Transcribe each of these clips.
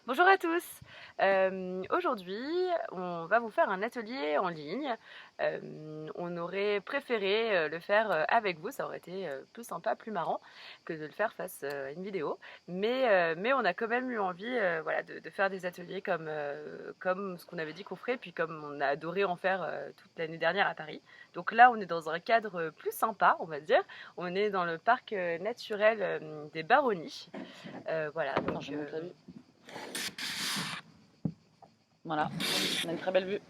Bonjour à tous. Aujourd'hui, on va vous faire un atelier en ligne. On aurait préféré le faire avec vous, ça aurait été plus sympa, plus marrant que de le faire face à une vidéo. Mais on a quand même eu envie voilà, de faire des ateliers comme ce qu'on avait dit qu'on ferait, puis comme on a adoré en faire toute l'année dernière à Paris. Donc là, on est dans un cadre plus sympa, on va dire. On est dans le parc naturel des Baronnies. Voilà, Attends, donc je monte la vue. Voilà, on a une très belle vue.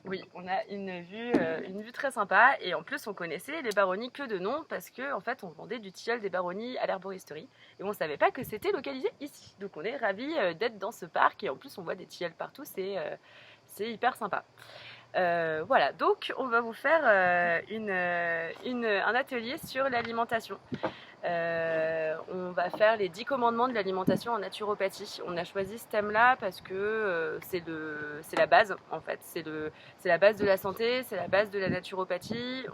oui, on a une vue très sympa et en plus on connaissait les baronnies que de nom parce que en fait on vendait du tilleul des baronnies à l'herboristerie et on savait pas que c'était localisé ici. Donc on est ravis d'être dans ce parc et en plus on voit des tilleuls partout, c'est hyper sympa. Voilà, donc on va vous faire un atelier sur l'alimentation. On va faire les 10 commandements de l'alimentation en naturopathie. On a choisi ce thème-là parce que c'est la base en fait. C'est la base de la santé, c'est la base de la naturopathie.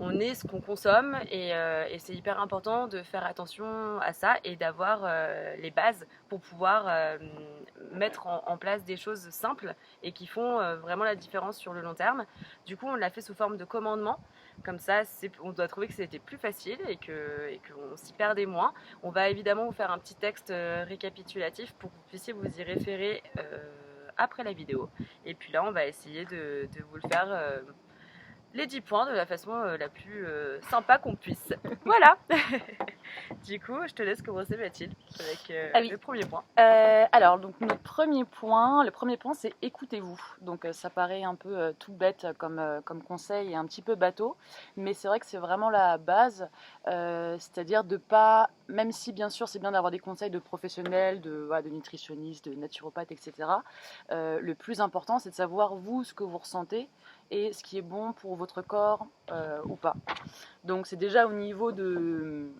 On est ce qu'on consomme et c'est hyper important de faire attention à ça et d'avoir les bases pour pouvoir mettre en place des choses simples et qui font vraiment la différence sur le long terme. Du coup, on l'a fait sous forme de commandement. Comme ça, on doit trouver que c'était plus facile et qu'on s'y perdait moins. On va évidemment vous faire un petit texte récapitulatif pour que vous puissiez vous y référer après la vidéo. Et puis là, on va essayer de vous le faire les 10 points de la façon la plus sympa qu'on puisse. Voilà. Du coup, je te laisse commencer Mathilde avec Ah oui. le premier point. Alors, donc notre le premier point c'est écoutez-vous. Donc ça paraît un peu tout bête comme conseil et un petit peu bateau, mais c'est vrai que c'est vraiment la base, c'est-à-dire de pas, même si bien sûr c'est bien d'avoir des conseils de professionnels, voilà, de nutritionnistes, de naturopathes, etc. Le plus important c'est de savoir vous ce que vous ressentez et ce qui est bon pour votre corps ou pas. Donc c'est déjà au niveau de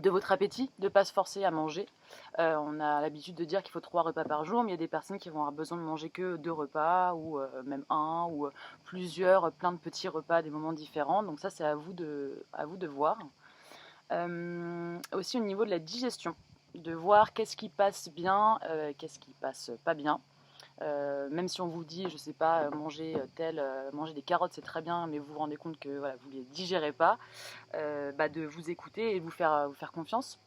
votre appétit, de ne pas se forcer à manger. On a l'habitude de dire qu'il faut 3 repas par jour, mais il y a des personnes qui vont avoir besoin de manger que 2 repas, ou même un, ou plusieurs, plein de petits repas à des moments différents. Donc ça, c'est à vous de voir. Aussi au niveau de la digestion, de voir qu'est-ce qui passe bien, qu'est-ce qui passe pas bien. Même si on vous dit, je sais pas, manger des carottes c'est très bien, mais vous vous rendez compte que voilà, vous ne les digérez pas, de vous écouter et vous faire confiance.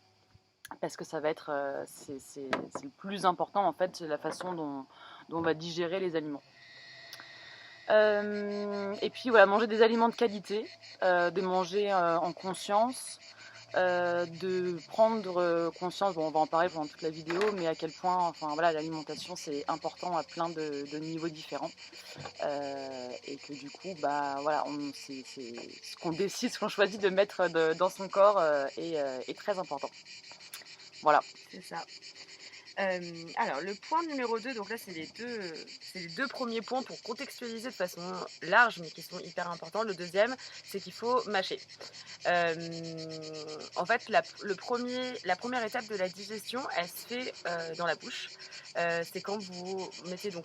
Parce que ça va être, c'est le plus important en fait, c'est la façon dont on va digérer les aliments. Et puis voilà, manger des aliments de qualité, de manger en conscience, de prendre conscience, bon, on va en parler pendant toute la vidéo, mais à quel point, enfin voilà, l'alimentation c'est important à plein de niveaux différents, et que du coup, bah voilà, c'est ce qu'on décide, ce qu'on choisit de mettre dans son corps est très important. Voilà. C'est ça. Alors, le point numéro 2, donc là, c'est les deux premiers points pour contextualiser de façon large, mais qui sont hyper importants. Le deuxième, c'est qu'il faut mâcher. En fait, la première étape de la digestion, elle se fait dans la bouche. C'est quand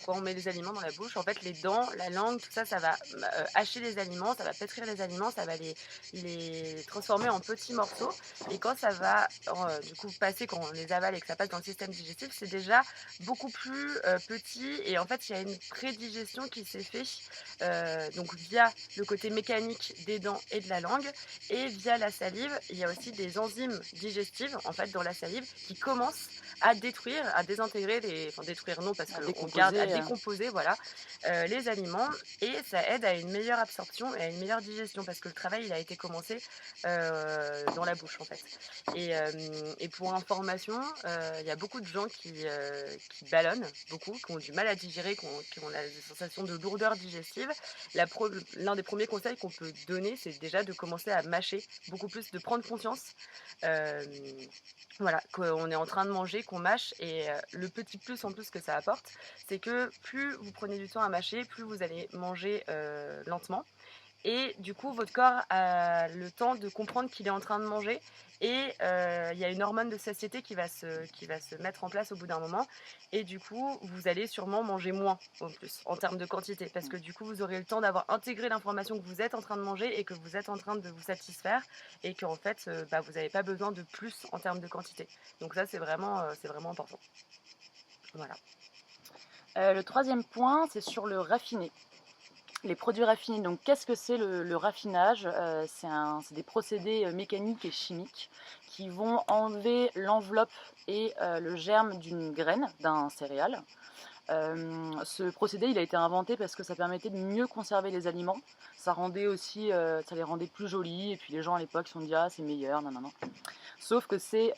quand on met les aliments dans la bouche, en fait, les dents, la langue, tout ça, ça va hacher les aliments, ça va pétrir les aliments, ça va les transformer en petits morceaux. Et quand ça va du coup passer, quand on les avale et que ça passe dans le système digestif, c'est déjà beaucoup plus petit et en fait il y a une prédigestion qui s'est faite donc via le côté mécanique des dents et de la langue et via la salive. Il y a aussi des enzymes digestives en fait dans la salive qui commencent à détruire, à désintégrer enfin détruire non parce qu'on garde à décomposer voilà les aliments et ça aide à une meilleure absorption et à une meilleure digestion parce que le travail il a été commencé dans la bouche en fait. Et pour information, il y a beaucoup de gens qui ballonnent beaucoup, qui ont du mal à digérer, qui ont des sensations de lourdeur digestive. L'un des premiers conseils qu'on peut donner, c'est déjà de commencer à mâcher beaucoup plus, de prendre conscience voilà, qu'on est en train de manger, qu'on mâche. Et le petit plus en plus que ça apporte, c'est que plus vous prenez du temps à mâcher, plus vous allez manger lentement. Et du coup, votre corps a le temps de comprendre qu'il est en train de manger. Et il y a une hormone de satiété qui va se mettre en place au bout d'un moment. Et du coup, vous allez sûrement manger moins en plus, en termes de quantité. Parce que du coup, vous aurez le temps d'avoir intégré l'information que vous êtes en train de manger et que vous êtes en train de vous satisfaire. Et qu'en fait, vous n'avez pas besoin de plus en termes de quantité. Donc ça, c'est vraiment important. Voilà. Le troisième point, c'est sur le raffiné. Les produits raffinés, donc qu'est-ce que c'est le raffinage? C'est des procédés, mécaniques et chimiques qui vont enlever l'enveloppe et le germe d'une graine, d'un céréale. Ce procédé, il a été inventé parce que ça permettait de mieux conserver les aliments. Ça rendait aussi, ça les rendait plus jolis et puis les gens à l'époque se sont dit: «Ah, c'est meilleur, nanana». Sauf que c'est,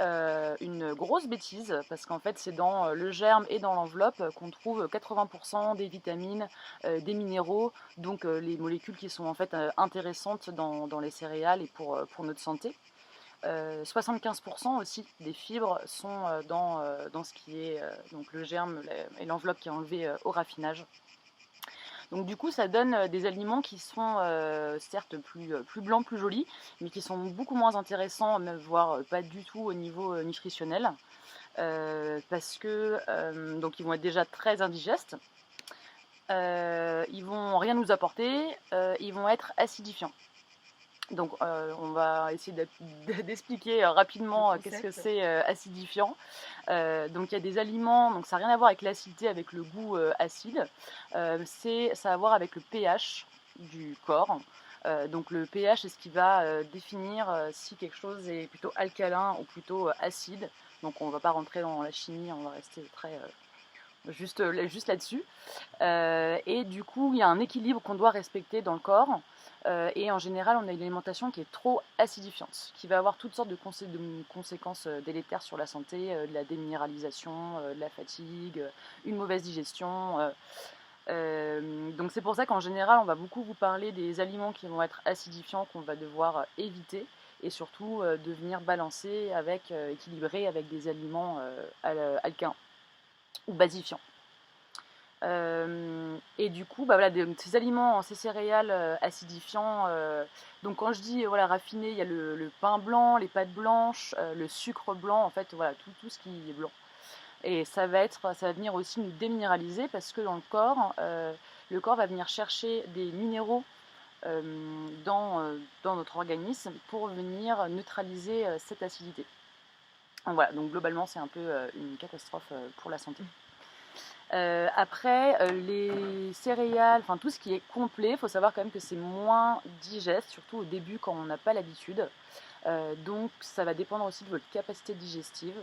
une grosse bêtise parce qu'en fait, c'est dans, le germe et dans l'enveloppe, qu'on trouve 80 des vitamines, des minéraux, donc les molécules qui sont en fait, intéressantes dans les céréales et pour notre santé. 75 aussi des fibres sont, dans ce qui est, donc le germe et l'enveloppe qui est enlevée, au raffinage. Donc du coup, ça donne, des aliments qui sont, certes plus blancs, plus jolis, mais qui sont beaucoup moins intéressants, même voire, pas du tout au niveau, nutritionnel. Parce que, donc ils vont être déjà très indigestes, ils vont rien nous apporter, ils vont être acidifiants. Donc, on va essayer d'expliquer Le rapidement qu'est-ce que concept. c'est acidifiant. Donc, il y a des aliments, donc ça n'a rien à voir avec l'acidité, avec le goût acide. Ça a à voir avec le pH du corps. Donc, le pH, c'est ce qui va définir si quelque chose est plutôt alcalin ou plutôt acide. Donc, on ne va pas rentrer dans la chimie, on va rester très juste là-dessus. Et du coup, il y a un équilibre qu'on doit respecter dans le corps. Et en général, on a une alimentation qui est trop acidifiante, qui va avoir toutes sortes de conséquences délétères sur la santé, de la déminéralisation, de la fatigue, une mauvaise digestion. Donc c'est pour ça qu'en général, on va beaucoup vous parler des aliments qui vont être acidifiants, qu'on va devoir éviter, et surtout de venir balancer avec, équilibrer avec des aliments alcalins ou basifiants. Et du coup, bah voilà, ces aliments, ces céréales acidifiants. Donc quand je dis voilà raffiné, il y a le pain blanc, les pâtes blanches, le sucre blanc, en fait, voilà, tout ce qui est blanc. Et ça va venir aussi nous déminéraliser parce que dans le corps va venir chercher des minéraux dans notre organisme pour venir neutraliser cette acidité. Donc voilà, donc globalement, c'est un peu une catastrophe pour la santé. Après, les céréales, enfin tout ce qui est complet, il faut savoir quand même que c'est moins digeste, surtout au début quand on n'a pas l'habitude. Donc ça va dépendre aussi de votre capacité digestive.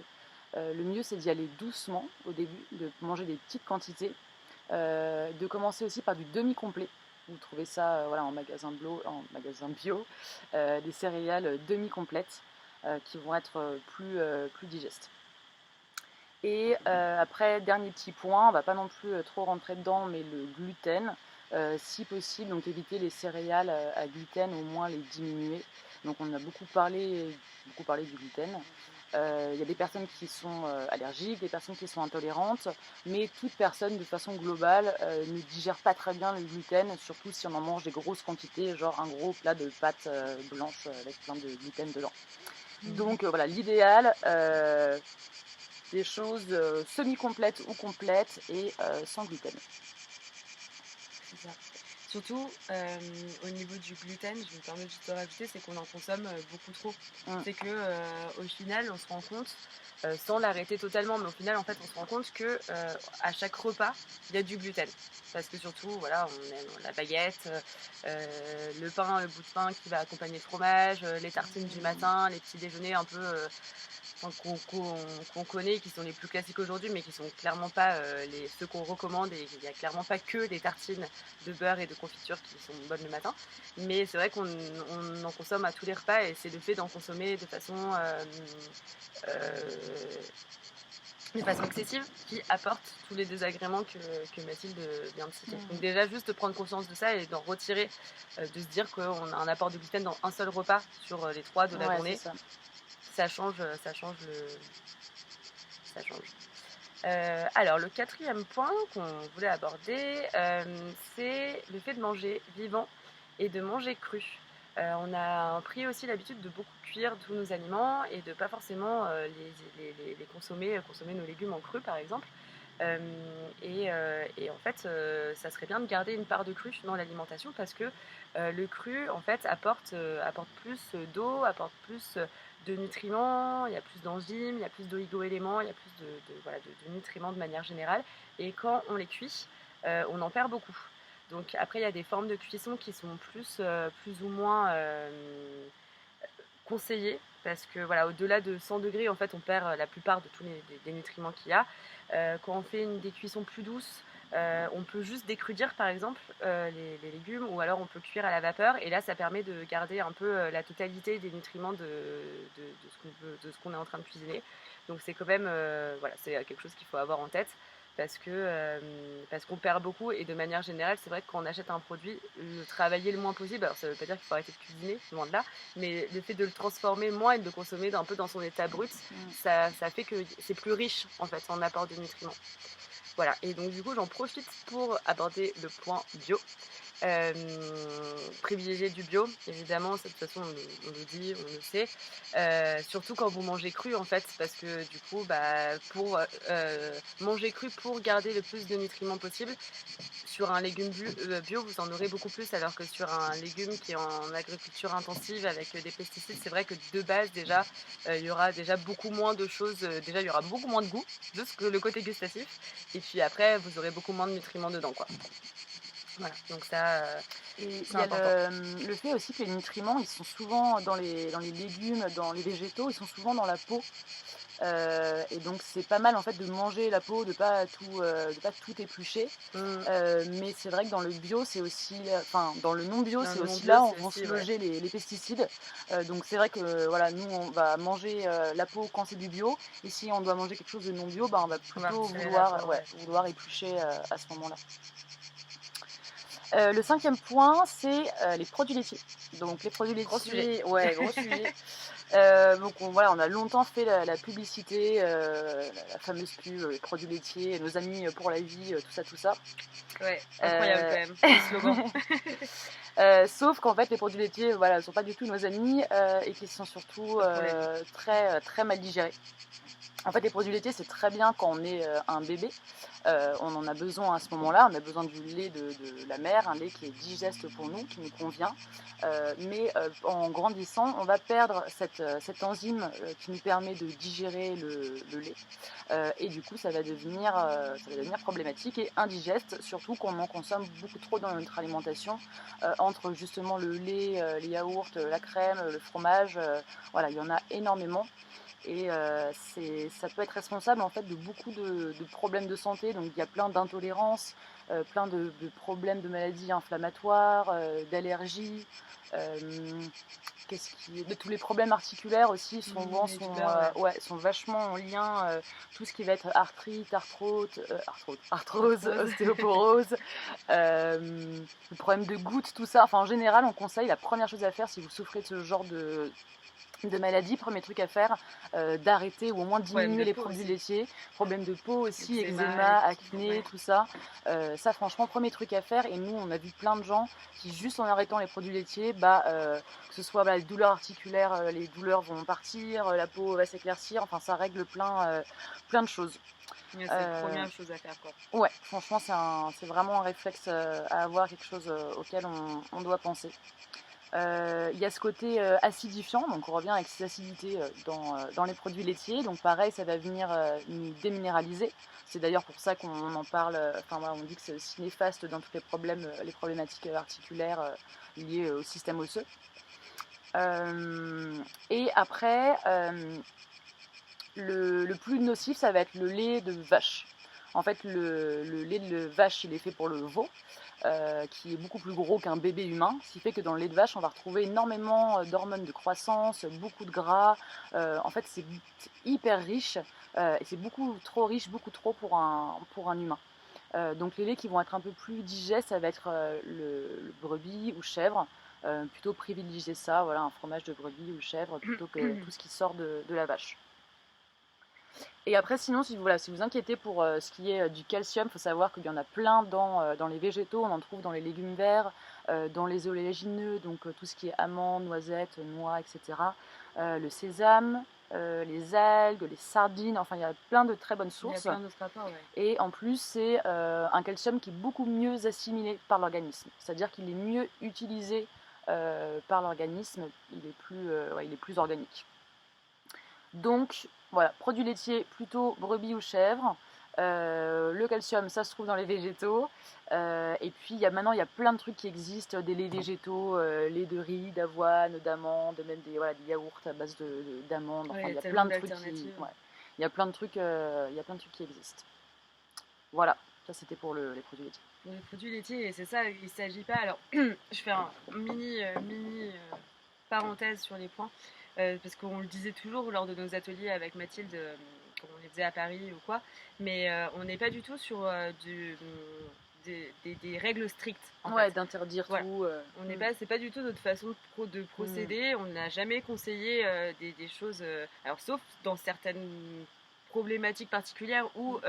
Le mieux c'est d'y aller doucement au début, de manger des petites quantités, de commencer aussi par du demi-complet. Vous trouvez ça voilà, en magasin bio, des céréales demi-complètes qui vont être plus digestes. Et après, dernier petit point, on va pas non plus trop rentrer dedans, mais le gluten, si possible, donc éviter les céréales à gluten, au moins les diminuer. Donc on a beaucoup parlé du gluten. Il y a des personnes qui sont allergiques, des personnes qui sont intolérantes, mais toute personne de façon globale ne digère pas très bien le gluten, surtout si on en mange des grosses quantités, genre un gros plat de pâtes blanches avec plein de gluten dedans. Donc voilà, l'idéal, des choses semi-complètes ou complètes et sans gluten. C'est ça. Surtout, au niveau du gluten, je me permets juste de rajouter, c'est qu'on en consomme beaucoup trop. Mm. C'est que au final, on se rend compte, sans l'arrêter totalement, mais au final, en fait, on se rend compte que à chaque repas, il y a du gluten. Parce que surtout, voilà, on aime la baguette, le pain, le bout de pain qui va accompagner le fromage, les tartines du matin, les petits déjeuners un peu enfin, qu'on connaît, qui sont les plus classiques aujourd'hui, mais qui sont clairement pas ceux qu'on recommande. Et il n'y a clairement pas que des tartines de beurre et de confiture qui sont bonnes le matin. Mais c'est vrai qu'on en consomme à tous les repas et c'est le fait d'en consommer euh, de façon excessive qui apporte tous les désagréments que Mathilde vient de citer. Donc déjà juste de prendre conscience de ça et d'en retirer, de se dire qu'on a un apport de gluten dans un seul repas sur les 3 de la Ouais, c'est journée, ça. ça change. Alors le quatrième point qu'on voulait aborder, c'est le fait de manger vivant et de manger cru. On a pris aussi l'habitude de beaucoup cuire tous nos aliments et de pas forcément les consommer nos légumes en cru par exemple. Et en fait, ça serait bien de garder une part de cru dans l'alimentation parce que le cru en fait apporte plus d'eau, apporte plus de nutriments, il y a plus d'enzymes, il y a plus d'oligo-éléments, il y a plus voilà, de nutriments de manière générale. Et quand on les cuit, on en perd beaucoup. Donc après, il y a des formes de cuisson qui sont plus ou moins conseillées parce que voilà, au-delà de 100 degrés, en fait, on perd la plupart de tous des nutriments qu'il y a. Quand on fait des cuissons plus douces, on peut juste décrudir par exemple les légumes ou alors on peut cuire à la vapeur et là ça permet de garder un peu la totalité des nutriments de ce qu'on est en train de cuisiner. Donc c'est quand même voilà, c'est quelque chose qu'il faut avoir en tête parce qu'on perd beaucoup et de manière générale c'est vrai que quand on achète un produit, le travailler le moins possible, alors ça veut pas dire qu'il faut arrêter de cuisiner, loin de là, mais le fait de le transformer moins et de le consommer un peu dans son état brut, ça fait que c'est plus riche en fait en apport de nutriments. Voilà, et donc du coup j'en profite pour aborder le point bio. Euh, Privilégier du bio, évidemment, de toute façon on le dit, on le sait. Surtout quand vous mangez cru en fait, parce que du coup, pour manger cru pour garder le plus de nutriments possible, sur un légume bio, vous en aurez beaucoup plus, alors que sur un légume qui est en agriculture intensive avec des pesticides, c'est vrai que de base déjà, il y aura déjà beaucoup moins de choses, déjà il y aura beaucoup moins de goût, de ce que le côté gustatif, et puis après vous aurez beaucoup moins de nutriments dedans, quoi. Voilà, donc ça, Et il c'est y a important. le fait aussi que les nutriments, ils sont souvent dans les légumes, dans les végétaux, ils sont souvent dans la peau. Et donc c'est pas mal en fait de manger la peau, de pas tout éplucher. Mmh. Mais c'est vrai que dans le bio, c'est aussi, enfin dans le non bio, Dans c'est le non aussi bio, là où c'est vont aussi, se ouais. loger les pesticides. Donc c'est vrai que voilà, nous on va manger la peau quand c'est du bio, et si on doit manger quelque chose de non bio, bah, on va On va plutôt retirer la peau, ouais, ouais. vouloir éplucher à ce moment-là. Le cinquième point, c'est les produits laitiers. Donc les produits Gros sujet. laitiers, ouais, gros sujet. Donc voilà, on a longtemps fait la publicité, la fameuse pub, les produits laitiers, nos amis pour la vie, tout ça. Ouais, incroyable Euh, quand même, le slogan. Sauf qu'en fait, les produits laitiers, voilà, ne sont pas du tout nos amis et qui sont surtout Pas pour la vie. très mal digérés. En fait, les produits laitiers, c'est très bien quand on est un bébé. On en a besoin à ce moment-là. On a besoin du lait de la mère, un lait qui est digeste pour nous, qui nous convient. Mais en grandissant, on va perdre cette enzyme qui nous permet de digérer le lait. Et du coup, ça va devenir problématique et indigeste, surtout quand on en consomme beaucoup trop dans notre alimentation, entre justement le lait, les yaourts, la crème, le fromage. Voilà, il y en a énormément. Et ça peut être responsable en fait de beaucoup de problèmes de santé. Donc il y a plein d'intolérances, plein de problèmes de maladies inflammatoires, d'allergies. euh, de tous les problèmes articulaires aussi souvent Les douleurs, ouais. ouais, sont vachement en lien. Tout ce qui va être arthrite, arthrose, Arthrose. ostéoporose, le problème de gouttes, tout ça. Enfin, en général, on conseille la première chose à faire si vous souffrez de ce genre de maladie, premier truc à faire, d'arrêter ou au moins Problème diminuer de les peau produits aussi. laitiers, problèmes de peau aussi, Eczéma, eczéma, lépine, acné, ouais. tout ça. Ça franchement, premier truc à faire, et nous on a vu plein de gens qui juste en arrêtant les produits laitiers, que ce soit les douleurs articulaires, les douleurs vont partir, la peau va s'éclaircir, enfin ça règle plein de choses. Ouais, c'est la Euh, première chose à faire, quoi. ouais, franchement c'est vraiment un réflexe à avoir, quelque chose auquel on doit penser. Il y a ce côté acidifiant, donc on revient avec ces acidités dans les produits laitiers. Donc pareil, ça va venir nous déminéraliser. C'est d'ailleurs pour ça qu'on en parle, enfin voilà, on dit que c'est aussi néfaste dans tous les problématiques articulaires liées au système osseux. Et après, le plus nocif, ça va être le lait de vache. En fait, le lait de vache, il est fait pour le veau, qui est beaucoup plus gros qu'un bébé humain, ce qui fait que dans le lait de vache, on va retrouver énormément d'hormones de croissance, beaucoup de gras. En fait, c'est hyper riche et c'est beaucoup trop riche, beaucoup trop pour un humain. Donc les laits qui vont être un peu plus digestes, ça va être le brebis ou chèvre. Plutôt privilégier ça, voilà, un fromage de brebis ou chèvre, plutôt que tout ce qui sort de la vache. Et après, sinon, si vous inquiétez pour ce qui est du calcium, il faut savoir qu'il y en a plein dans les végétaux, on en trouve dans les légumes verts, dans les oléagineux, donc tout ce qui est amandes, noisettes, noix, etc. Le sésame, les algues, les sardines, enfin il y a plein de très bonnes Il y a sources. plein d'autres rapports, ouais. Et en plus, c'est un calcium qui est beaucoup mieux assimilé par l'organisme, c'est-à-dire qu'il est mieux utilisé par l'organisme, il est plus organique. Donc voilà, produits laitiers plutôt brebis ou chèvre. Le calcium, ça se trouve dans les végétaux. Et puis maintenant, il y a plein de trucs qui existent, des laits végétaux, lait de riz, d'avoine, d'amandes, même des yaourts à base d'amandes. Ouais, Enfin, il y il a y a tellement plein de trucs d'alternatives. ouais, il y a plein de trucs, il y a plein de trucs qui existent. Voilà, ça c'était pour les produits laitiers. Pour les produits laitiers, et c'est ça, il ne s'agit pas. Alors, je fais un mini parenthèse sur les points, parce qu'on le disait toujours lors de nos ateliers avec Mathilde, quand on les faisait à Paris ou quoi, mais on n'est pas du tout sur des règles strictes, en Ouais, fait. d'interdire Voilà. tout. On n'est pas, c'est pas du tout notre façon de procéder. On n'a jamais conseillé des choses, alors sauf dans certaines problématiques particulières où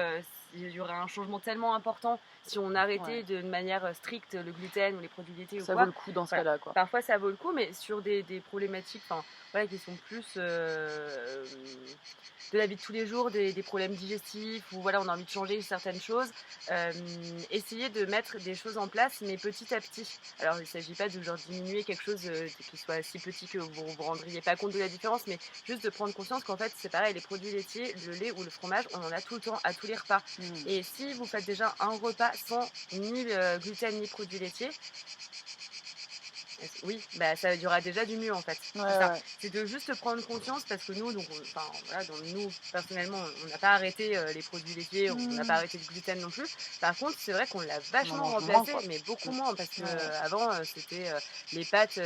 il y aurait un changement tellement important si on arrêtait de manière stricte le gluten ou les produits laitiers ou Ça quoi. vaut le coup dans ce Voilà. cas-là, quoi. Parfois ça vaut le coup, mais sur des problématiques, voilà, qui sont plus de la vie de tous les jours, des problèmes digestifs, ou voilà, on a envie de changer certaines choses, essayer de mettre des choses en place, mais petit à petit. Alors il ne s'agit pas de genre diminuer quelque chose qui soit si petit que vous ne vous rendriez pas compte de la différence, mais juste de prendre conscience qu'en fait c'est pareil, les produits laitiers, le lait ou le fromage, on en a tout le temps à tous les repas. Et si vous faites déjà un repas sans ni gluten ni produits laitiers, oui, bah ça y aura déjà du mieux en fait. Ouais, c'est ça. ouais. C'est de juste prendre conscience, parce que nous, donc, voilà, donc nous personnellement, on n'a pas arrêté les produits laitiers, on n'a pas arrêté le gluten non plus. Par contre, c'est vrai qu'on l'a On en vachement mange moins, remplacé, quoi. mais beaucoup moins, parce que Ouais. avant c'était les pâtes,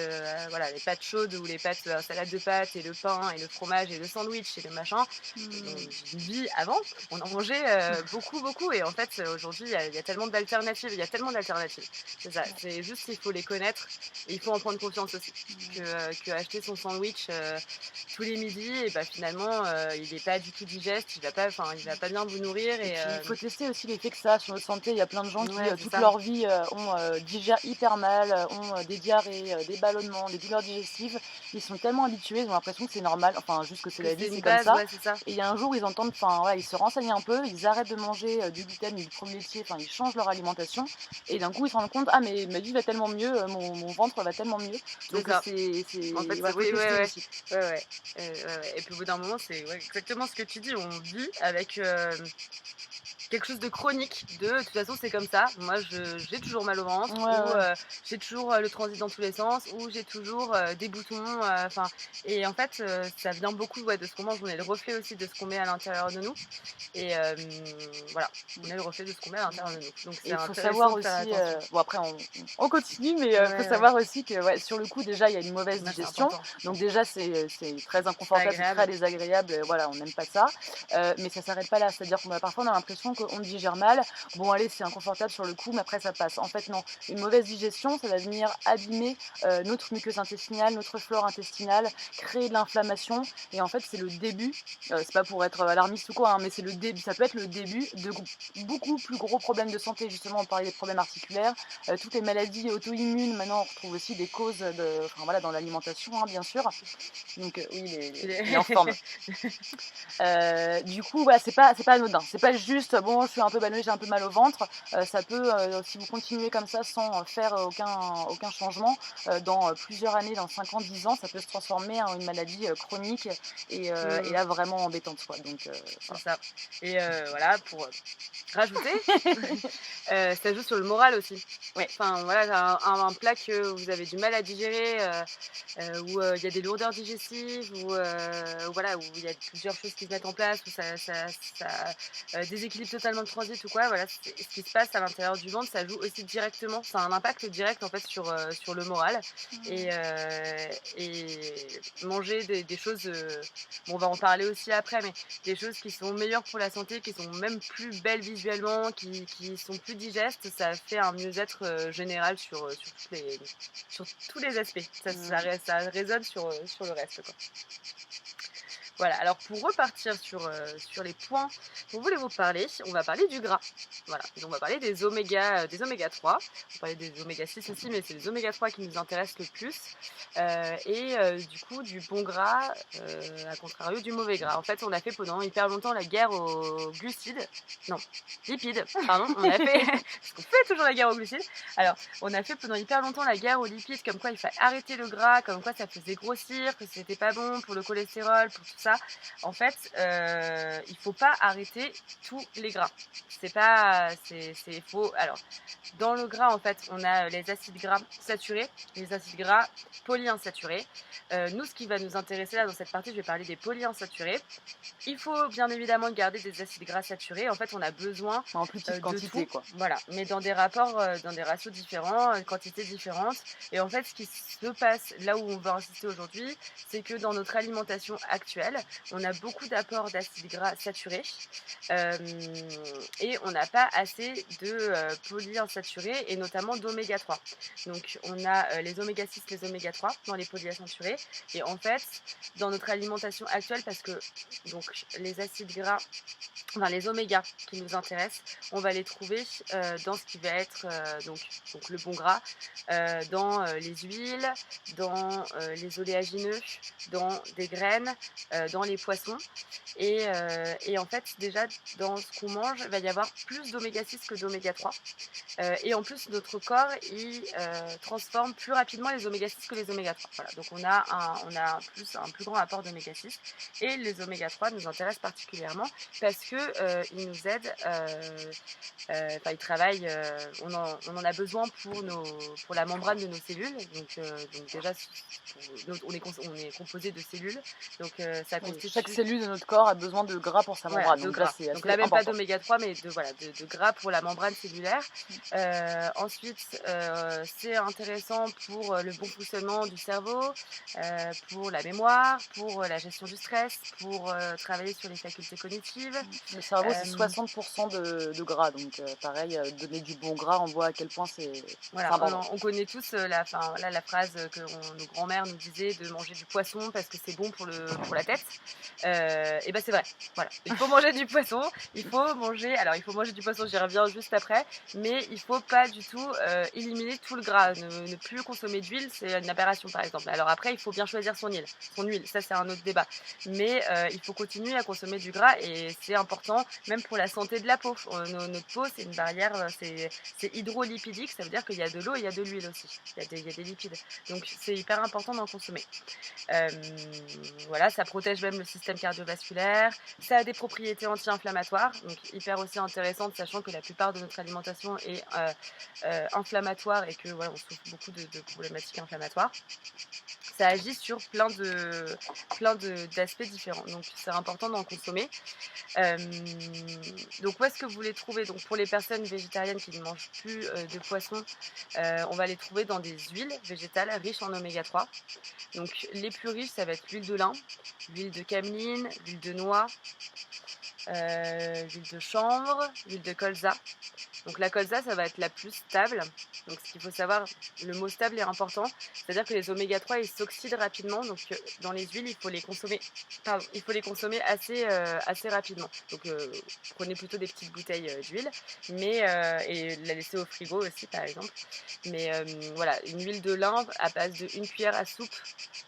voilà, les pâtes chaudes ou les pâtes, salade de pâtes et le pain et le fromage et le sandwich et le machin. Une vie avant, on en mangeait beaucoup, et en fait aujourd'hui il y a tellement d'alternatives, C'est ça, c'est juste qu'il faut les connaître et il faut en prendre confiance aussi. Que acheter son sandwich tous les midis, et bah finalement il n'est pas du tout digeste, il va pas bien vous nourrir. Et Et puis il faut tester aussi l'effet que ça a sur notre santé. Il y a plein de gens qui ouais, c'est toute ça. leur vie digèrent hyper mal, ont des diarrhées, des ballonnements, des douleurs digestives. Ils sont tellement habitués, ils ont l'impression que c'est normal, enfin juste que c'est Que la c'est vie, c'est une comme base, ça. ouais, c'est ça. Et il y a un jour, ils entendent, enfin voilà, ils se renseignent un peu, ils arrêtent de manger du gluten ou du produit laitier, enfin ils changent leur alimentation. Et d'un coup, ils se rendent compte, ah mais ma vie va tellement mieux, mon ventre va tellement mieux. C'est Donc ça. En fait, ouais, faut oui, tester ouais. aussi. Ouais. Et puis au bout d'un moment, c'est exactement ce que tu dis. On vit avec quelque chose de chronique. De toute façon, c'est comme ça. Moi, j'ai toujours mal au ventre, Ouais, ou ouais. j'ai toujours le transit dans tous les sens, ou j'ai toujours des boutons. Enfin, et en fait, ça vient beaucoup de ce qu'on mange. On est le reflet aussi de ce qu'on met à l'intérieur de nous. Et voilà, on est le reflet de ce qu'on met à l'intérieur de nous. Donc Et c'est il faut savoir intéressant de faire aussi, attention. bon après on continue, mais il faut savoir aussi que sur le coup déjà il y a une mauvaise Moi, c'est digestion, important. donc déjà c'est très C'est pas inconfortable, c'est très agréable. désagréable, voilà on n'aime pas ça, mais ça s'arrête pas là, c'est-à-dire qu'on parfois on a l'impression qu'on digère mal, bon allez c'est inconfortable sur le coup, mais après ça passe. En fait non, une mauvaise digestion ça va venir abîmer notre muqueuse intestinale, notre flore intestinale, créer de l'inflammation, et en fait c'est le début, c'est pas pour être alarmiste ou quoi, hein, mais c'est le début, ça peut être le début de beaucoup plus gros problèmes de santé. Justement, on parlait des problèmes articulaires, toutes les maladies auto-immunes. Maintenant, on retrouve aussi des causes dans l'alimentation, hein, bien sûr. Donc oui, il est en forme. Du coup, c'est pas anodin. C'est pas juste bon, je suis un peu ballonnée, j'ai un peu mal au ventre. Ça peut, si vous continuez comme ça sans faire aucun changement, dans plusieurs années, dans 5 ans, 10 ans, ça peut se transformer en une maladie chronique et là vraiment embêtante, quoi. Donc C'est ça. Et voilà, pour rajouter, ça joue sur le moral aussi. Ouais. Enfin voilà, un plat que vous avez du mal à digérer, où il y a des lourdeurs digestives, où voilà, où il y a plusieurs choses qui se mettent en place, où ça déséquilibre totalement le transit ou quoi. Voilà, ce qui se passe à l'intérieur du ventre, ça joue aussi directement. Ça a un impact direct en fait sur le moral. Et manger des choses, bon, on va en parler aussi après, mais des choses qui sont meilleures pour la santé, qui sont même plus belles visuellement, qui sont plus digestes, ça fait un mieux-être général sur tous les aspects. Ça résonne sur le reste, quoi. Voilà, alors pour repartir sur les points dont voulez-vous parler, on va parler du gras. Voilà, et on va parler des oméga 3. On parlait des oméga 6 aussi, mais c'est les oméga 3 qui nous intéressent le plus. Du coup, du bon gras, à contrario du mauvais gras. En fait, on a fait pendant hyper longtemps la guerre aux glucides. Non, lipides, pardon. On a fait, parce qu'on fait toujours la guerre aux glucides. Alors, on a fait pendant hyper longtemps la guerre aux lipides, comme quoi il fallait arrêter le gras, comme quoi ça faisait grossir, que c'était pas bon pour le cholestérol, pour tout ça. ça. En fait, il faut pas arrêter tous les gras. C'est pas c'est faux. Alors, dans le gras, en fait, on a les acides gras saturés, les acides gras polyinsaturés. Nous, ce qui va nous intéresser là dans cette partie, je vais parler des polyinsaturés. Il faut bien évidemment garder des acides gras saturés. En fait, on a besoin En plus petite de quantité, tout, quoi. voilà, mais dans des rapports, dans des ratios différents, quantités différentes. Et en fait, ce qui se passe là où on va insister aujourd'hui, c'est que dans notre alimentation actuelle, on a beaucoup d'apports d'acides gras saturés et on n'a pas assez de polyinsaturés et notamment d'oméga 3. Donc, on a les oméga 6, les oméga 3 dans les polyinsaturés. Et en fait, dans notre alimentation actuelle, parce que donc, les acides gras, enfin les oméga qui nous intéressent, on va les trouver dans ce qui va être donc le bon gras, dans les huiles, dans les oléagineux, dans des graines, dans les poissons. Et en fait, déjà, dans ce qu'on mange, il va y avoir plus d'oméga 6 que d'oméga 3. Et en plus, notre corps, il transforme plus rapidement les oméga 6 que les oméga 3. Voilà. Donc, on a un plus grand apport d'oméga 6. Et les oméga 3 nous intéressent particulièrement parce qu'ils nous aident, enfin, ils travaillent, on en a besoin pour la membrane de nos cellules. Donc déjà, on est composé de cellules. Donc, ça Oui, constitue. chaque cellule de notre corps a besoin de gras pour sa Voilà, membrane, de donc là gras. c'est Donc assez là, même pas important. d'oméga 3, mais de gras pour la membrane cellulaire. Ensuite, c'est intéressant pour le bon fonctionnement du cerveau, pour la mémoire, pour la gestion du stress, pour travailler sur les facultés cognitives. Le cerveau c'est Euh, 60% de gras, donc pareil, donner du bon gras, on voit à quel point c'est Voilà, important. on connaît tous la phrase que nos grands-mères nous disaient de manger du poisson parce que c'est bon pour la tête. Et ben c'est vrai. Voilà, il faut manger du poisson. Il faut manger du poisson. J'y reviens juste après. Mais il faut pas du tout éliminer tout le gras. Ne plus consommer d'huile, c'est une aberration par exemple. Alors après, il faut bien choisir son huile. Ça c'est un autre débat. Mais il faut continuer à consommer du gras et c'est important même pour la santé de la peau. Notre peau, c'est une barrière, c'est hydrolipidique, ça veut dire qu'il y a de l'eau et il y a de l'huile aussi. Il y a des lipides. Donc c'est hyper important d'en consommer. Voilà, ça protège même le système cardiovasculaire. Ça a des propriétés anti-inflammatoires, donc hyper aussi intéressantes, sachant que la plupart de notre alimentation est inflammatoire et que voilà, on souffre beaucoup de problématiques inflammatoires. Ça agit sur d'aspects différents. Donc c'est important d'en consommer. Donc où est-ce que vous les trouvez? Donc pour les personnes végétariennes qui ne mangent plus de poisson, on va les trouver dans des huiles végétales riches en oméga 3. Donc les plus riches, ça va être l'huile de lin, l'huile de cameline, l'huile de noix, l'huile de chanvre, l'huile de colza. Donc la colza, ça va être la plus stable. Donc ce qu'il faut savoir, le mot stable est important. C'est-à-dire que les oméga 3, ils s'oxydent rapidement. Donc dans les huiles, il faut les consommer assez rapidement. Donc prenez plutôt des petites bouteilles d'huile, et la laisser au frigo aussi par exemple. Mais voilà, une huile de lin à base de 1 cuillère à soupe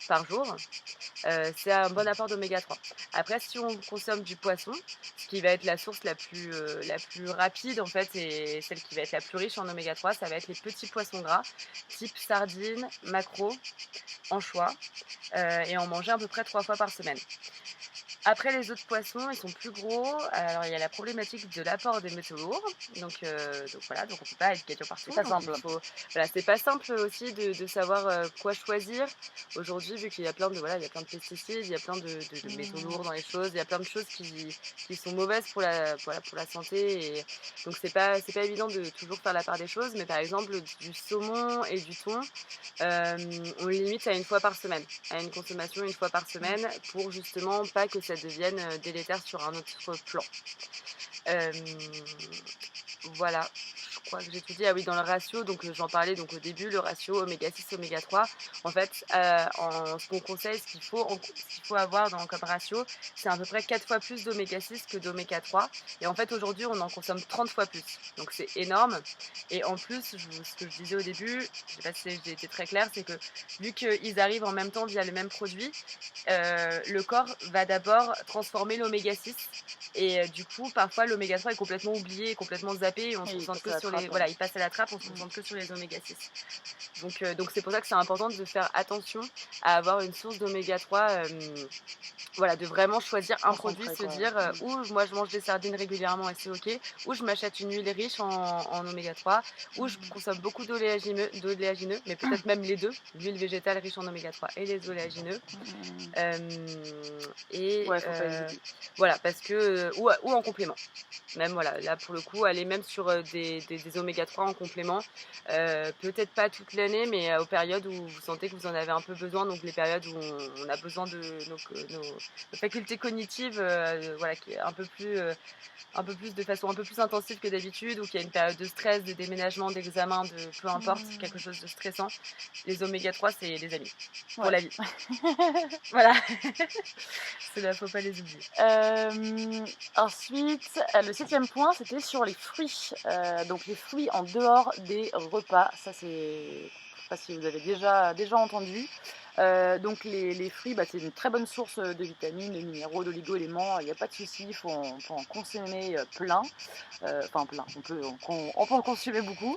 par jour, c'est un bon apport d'oméga 3. Après, si on consomme du poisson, ce qui va être la source la plus rapide en fait et celle qui va être la plus riche en oméga 3, ça va être les petits poissons gras, type sardines, maquereaux, anchois, et en manger à peu près 3 fois par semaine. Après, les autres poissons, ils sont plus gros. Alors, il y a la problématique de l'apport des métaux lourds. Donc voilà, donc on ne peut pas être gagnant partout. C'est pas simple. Voilà, c'est pas simple aussi de savoir quoi choisir. Aujourd'hui, vu qu'il y a plein de pesticides, il y a plein de métaux lourds dans les choses, il y a plein de choses qui sont mauvaises pour la santé. Et donc, c'est pas évident de toujours faire la part des choses. Mais par exemple, du saumon et du thon, on le limite à 1 fois par semaine, à une consommation 1 fois par semaine pour justement pas que ça devienne délétère sur un autre plan. Voilà, je crois que j'ai tout dit. Ah oui, dans le ratio, donc j'en parlais donc au début, le ratio oméga 6, oméga 3. En fait, ce qu'on conseille, ce qu'il faut avoir comme ratio, c'est à peu près 4 fois plus d'oméga 6 que d'oméga 3. Et en fait, aujourd'hui, on en consomme 30 fois plus. Donc c'est énorme. Et en plus, ce que je disais au début, je ne sais pas si j'ai été très claire, c'est que vu qu'ils arrivent en même temps via le même produit, le corps va d'abord transformer l'oméga 6 et du coup parfois l'oméga 3 est complètement oublié, complètement zappé et on se concentre que sur les voilà, il passe à la trappe, on se concentre que sur les oméga 6. Donc c'est pour ça que c'est important de faire attention à avoir une source d'oméga 3 voilà, de vraiment choisir un produit, Concentré se quoi. dire, ou moi je mange des sardines régulièrement et c'est OK, ou je m'achète une huile riche en oméga 3, ou je consomme beaucoup d'oléagineux, mais peut-être même les 2, l'huile végétale riche en oméga 3 et les oléagineux. Mmh. Hem et Ouais, faut pas hésiter. voilà, parce que, ou en complément. Même voilà, là pour le coup, aller même sur, des oméga 3 en complément, peut-être pas toute l'année, mais aux périodes où vous sentez que vous en avez un peu besoin, donc les périodes où on a besoin de nos facultés cognitives, voilà, qui est un peu plus de façon un peu plus intensive que d'habitude, ou qu'il y a une période de stress, de déménagement, d'examen, de peu importe, quelque Mmh. chose de stressant, les oméga 3 c'est les amis, pour Ouais. la vie. Voilà, ceux-là, faut pas les oublier. Ensuite, le 7e point, c'était sur les fruits. Donc les fruits en dehors des repas. Ça, c'est je sais pas si vous avez déjà entendu. Donc les fruits, bah, c'est une très bonne source, de vitamines, de minéraux, d'oligo-éléments, il y a pas de souci, il faut en consommer, plein. Enfin plein, on peut en consommer beaucoup.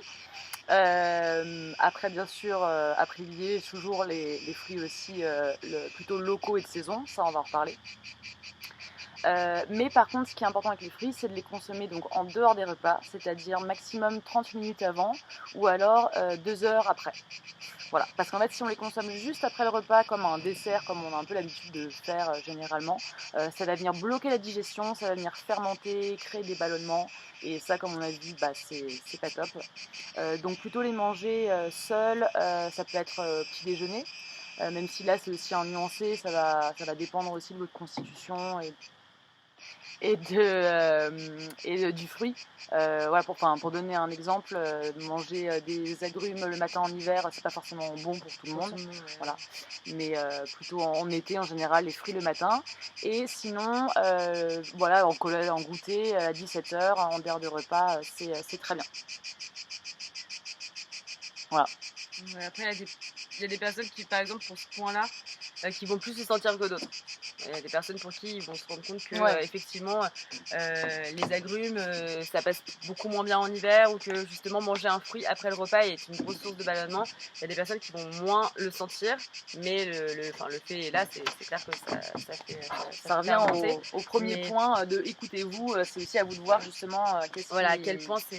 Après bien sûr, à privilégier toujours les fruits aussi, plutôt locaux et de saison, ça on va en reparler. Mais par contre, ce qui est important avec les fruits, c'est de les consommer donc en dehors des repas, c'est-à-dire maximum 30 minutes avant ou alors 2 heures après. Voilà, parce qu'en fait, si on les consomme juste après le repas comme un dessert, comme on a un peu l'habitude de faire généralement, ça va venir bloquer la digestion, ça va venir fermenter, créer des ballonnements. Et ça, comme on a dit, bah, c'est pas top. Donc plutôt les manger seuls, ça peut être petit déjeuner. Même si là c'est aussi un nuancé, ça va dépendre aussi de votre constitution du fruit. Voilà, pour donner un exemple, manger des agrumes le matin en hiver, c'est pas forcément bon pour tout le Pour monde. tout le monde, ouais. Voilà. Mais plutôt en été, en général, les fruits le matin. Et sinon, voilà, en goûter à 17 h, en dehors de repas, c'est très bien. Voilà. Ouais, après, il y a des personnes qui, par exemple, pour ce point-là, qui vont plus se sentir que d'autres. Il y a des personnes pour qui ils vont se rendre compte que, Ouais. effectivement, les agrumes, ça passe beaucoup moins bien en hiver, ou que justement manger un fruit après le repas est une grosse source de ballonnement. Il y a des personnes qui vont moins le sentir, mais enfin, le fait est là, c'est clair que ça Ça fait revient fermenter. au premier Mais point de écoutez-vous, c'est aussi à vous de voir justement qu'est-ce voilà, à qui. quel point c'est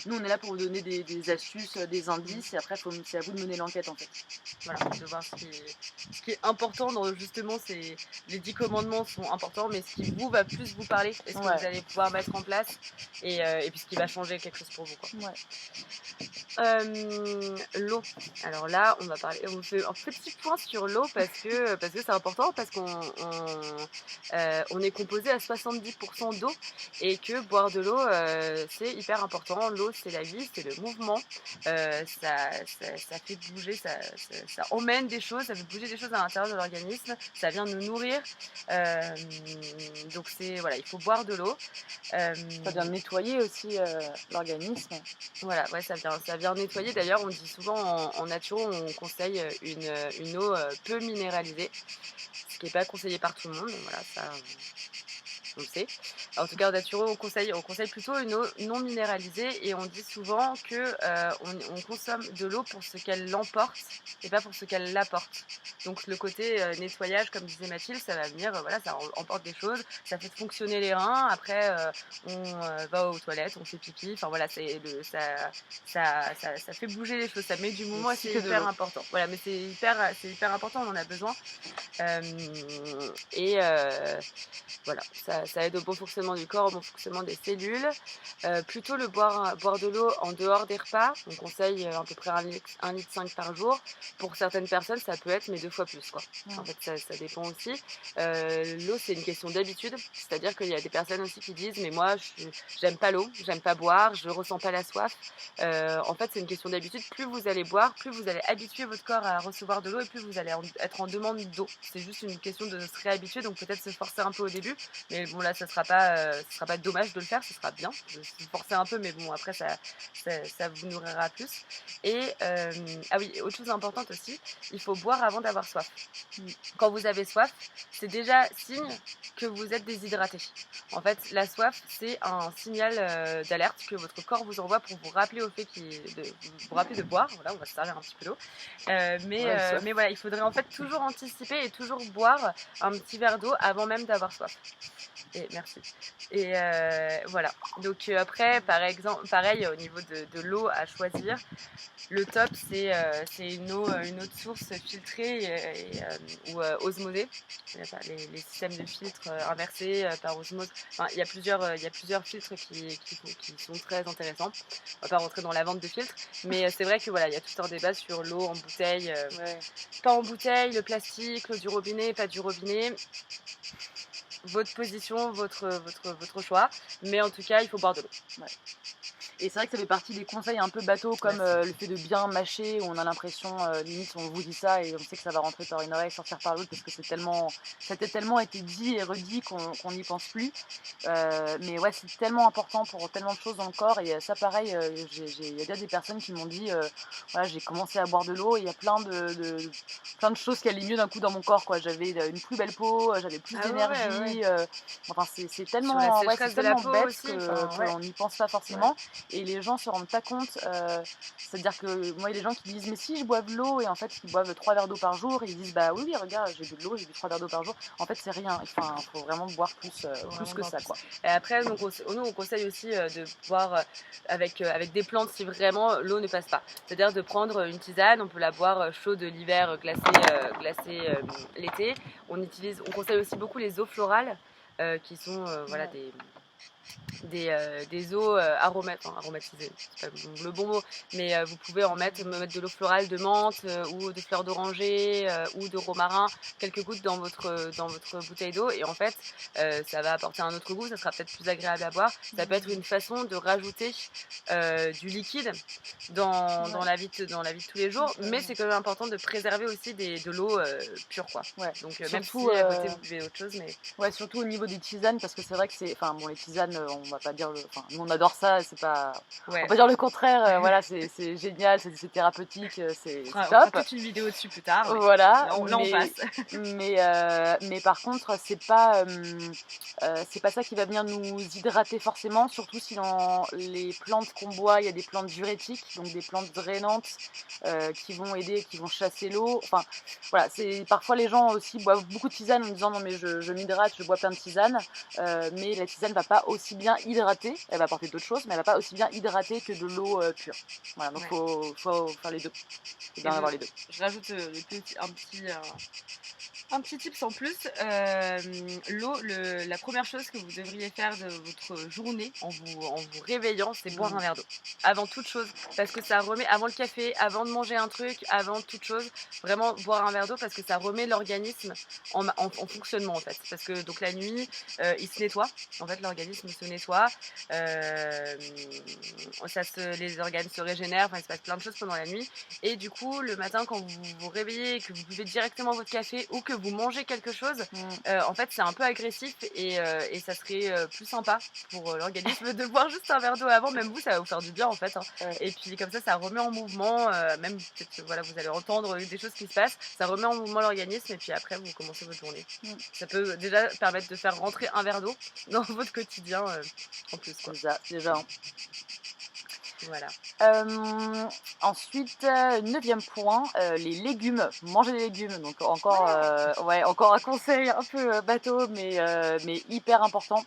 Nous, on est là pour vous donner des astuces, des indices, et après, c'est à vous de mener l'enquête en fait. voilà, de voir ce qui est important dans justement les 10 commandements sont importants, mais ce qui va plus vous parler et ce que vous Ouais, allez pouvoir mettre en place, et puis ce qui va changer quelque chose pour vous, quoi. ouais. L'eau. Alors là, on fait un petit point sur l'eau parce que c'est important, parce on est composé à 70% d'eau, et que boire de l'eau, c'est hyper important. L'eau, c'est la vie, c'est le mouvement. Ça fait bouger, ça emmène des choses, ça fait bouger des choses à l'intérieur de l'organisme, ça vient nous nourrir. Donc voilà, il faut boire de l'eau. Ça vient nettoyer aussi l'organisme. Voilà, ouais, ça vient nettoyer. D'ailleurs, on dit souvent en naturo, on conseille une eau peu minéralisée, ce qui n'est pas conseillé par tout le monde. Donc voilà, ça, on le sait. En tout cas, en naturo, on conseille plutôt une eau non minéralisée, et on dit souvent que on consomme de l'eau pour ce qu'elle l'emporte et pas pour ce qu'elle l'apporte. Donc le côté nettoyage, comme disait Mathilde, ça va venir, voilà, ça emporte des choses, ça fait fonctionner les reins. Après, on va aux toilettes, on fait pipi. Enfin voilà, ça fait bouger les choses, ça met du mouvement, et c'est Cycle de hyper l'eau. important. Voilà, mais c'est hyper important, on en a besoin. Euh, et voilà, ça aide au bon fonctionnement du corps, au bon fonctionnement des cellules. Plutôt boire de l'eau en dehors des repas. On conseille à peu près 1,5 litre par jour. Pour certaines personnes, ça peut être mais 2 fois plus, quoi. En fait, ça dépend aussi. L'eau, c'est une question d'habitude. C'est-à-dire qu'il y a des personnes aussi qui disent mais moi, j'aime pas l'eau, j'aime pas boire, je ressens pas la soif. En fait, c'est une question d'habitude. Plus vous allez boire, plus vous allez habituer votre corps à recevoir de l'eau, et plus vous allez être en demande d'eau. C'est juste une question de se réhabituer, donc peut-être se forcer un peu au début. Mais bon, bon là ça sera pas dommage de le faire, ce sera bien. Je vais vous forcer un peu, mais bon après ça vous nourrira plus. Et ah oui, autre chose importante aussi, il faut boire avant d'avoir soif. Mmh. Quand vous avez soif, c'est déjà signe que vous êtes déshydraté. En fait, la soif, c'est un signal d'alerte que votre corps vous envoie pour vous rappeler au fait vous rappeler de boire. Voilà, on va se servir un petit peu d'eau. Ouais, soif. Mais voilà, il faudrait en fait toujours anticiper et toujours boire un petit verre d'eau avant même d'avoir soif. Et merci. Et voilà. Donc après, par exemple, pareil au niveau de l'eau à choisir. Le top, c'est une eau de source filtrée ou osmosée. Les systèmes de filtres inversés par osmose. Enfin, il y a plusieurs filtres qui sont très intéressants. On va pas rentrer dans la vente de filtres, mais c'est vrai que voilà, il y a tout un débat sur l'eau en bouteille, Ouais. pas en bouteille, le plastique, l'eau du robinet, pas du robinet. Votre position, votre choix, mais en tout cas, il faut boire de l'eau. Ouais. Et c'est vrai que ça fait partie des conseils un peu bateaux comme le fait de bien mâcher où on a l'impression, limite on vous dit ça et on sait que ça va rentrer par une oreille, sortir par l'autre parce que ça a tellement été dit et redit qu'on n'y pense plus. Mais ouais, c'est tellement important pour tellement de choses dans le corps et ça pareil, il y a déjà des personnes qui m'ont dit, voilà, j'ai commencé à boire de l'eau et il y a plein de choses qui allaient mieux d'un coup dans mon corps, quoi. J'avais une plus belle peau, j'avais plus Ah ouais. d'énergie, enfin c'est Sur la tellement, ouais, c'est sécheresse de la tellement peau bête aussi, enfin, ouais. qu'on n'y pense pas Ouais. forcément et les gens se rendent pas compte. C'est-à-dire que moi, il y a des gens qui disent mais si je bois de l'eau et en fait ils boivent 3 verres d'eau par jour et ils disent bah oui, oui regarde, j'ai bu de l'eau, j'ai bu 3 verres d'eau par jour. En fait c'est rien, enfin faut vraiment boire Faut plus vraiment que boire ça, plus. quoi. Et après, donc, nous, on conseille aussi de boire avec des plantes si vraiment l'eau ne passe pas. C'est-à-dire de prendre une tisane, on peut la boire chaude l'hiver, glacée l'été. On conseille aussi beaucoup les eaux florales qui sont voilà, Ouais. des eaux aromatisées, c'est pas le bon mot, mais vous pouvez me mettre de l'eau florale de menthe ou de fleurs d'oranger ou de romarin, quelques gouttes dans votre bouteille d'eau et en fait ça va apporter un autre goût, ça sera peut-être plus agréable à boire. Ça peut être une façon de rajouter du liquide Ouais. dans la vie de tous les jours, mais c'est quand même important de préserver aussi de l'eau pure quoi. Ouais. Donc même Surtout, si à côté vous buvez autre chose, mais ouais, surtout au niveau des tisanes, parce que c'est vrai que c'est. Enfin, bon, les tisanes, on va pas dire le. Enfin, nous on adore ça, c'est pas. On va ouais, pas dire le contraire, voilà, c'est génial, c'est thérapeutique, c'est on fera top. toute une vidéo dessus plus tard, mais Voilà, là on passe. mais par contre, c'est pas ça qui va venir nous hydrater forcément, surtout si dans les plantes qu'on boit, il y a des plantes diurétiques, donc des plantes drainantes, qui vont aider, qui vont chasser l'eau. Enfin, voilà, c'est parfois les gens aussi boivent beaucoup de tisane en disant: «Non mais je m'hydrate, je bois plein de tisane», mais la tisane va pas aussi bien hydrater, elle va apporter d'autres choses, mais elle va pas aussi bien hydrater que de l'eau, pure. Voilà, donc Ouais. faut faire les 2. Faut Et bien avoir les 2. je rajoute un petit tips en plus. L'eau, la première chose que vous devriez faire de votre journée en vous réveillant, c'est boire un verre d'eau. Avant toute chose. Parce que ça remet, avant le café, avant de manger un truc, avant toute chose, vraiment boire un verre d'eau parce que ça remet l'organisme en fonctionnement en fait. Parce que donc la nuit, il se nettoie. En fait, l'organisme se nettoie. Euh, les organes se régénèrent. Enfin, il se passe plein de choses pendant la nuit. Et du coup, le matin, quand vous vous réveillez, que vous buvez directement votre café ou que vous mangez quelque chose, en fait, c'est un peu agressif et ça serait plus sympa pour l'organisme de boire juste un verre d'eau avant. Même vous, ça va vous faire du bien en fait. Hein. Ouais. Et puis comme ça remet en mouvement, même peut-être que voilà, vous allez entendre des choses qui se passent, ça remet en mouvement l'organisme et puis après, vous commencez votre journée. Ça peut déjà permettre de faire rentrer un verre d'eau dans votre quotidien en plus. Quoi. C'est ça, déjà. Voilà. Ensuite, 9e point, les légumes. Manger des légumes, donc encore, ouais, encore un conseil un peu bateau, mais hyper important.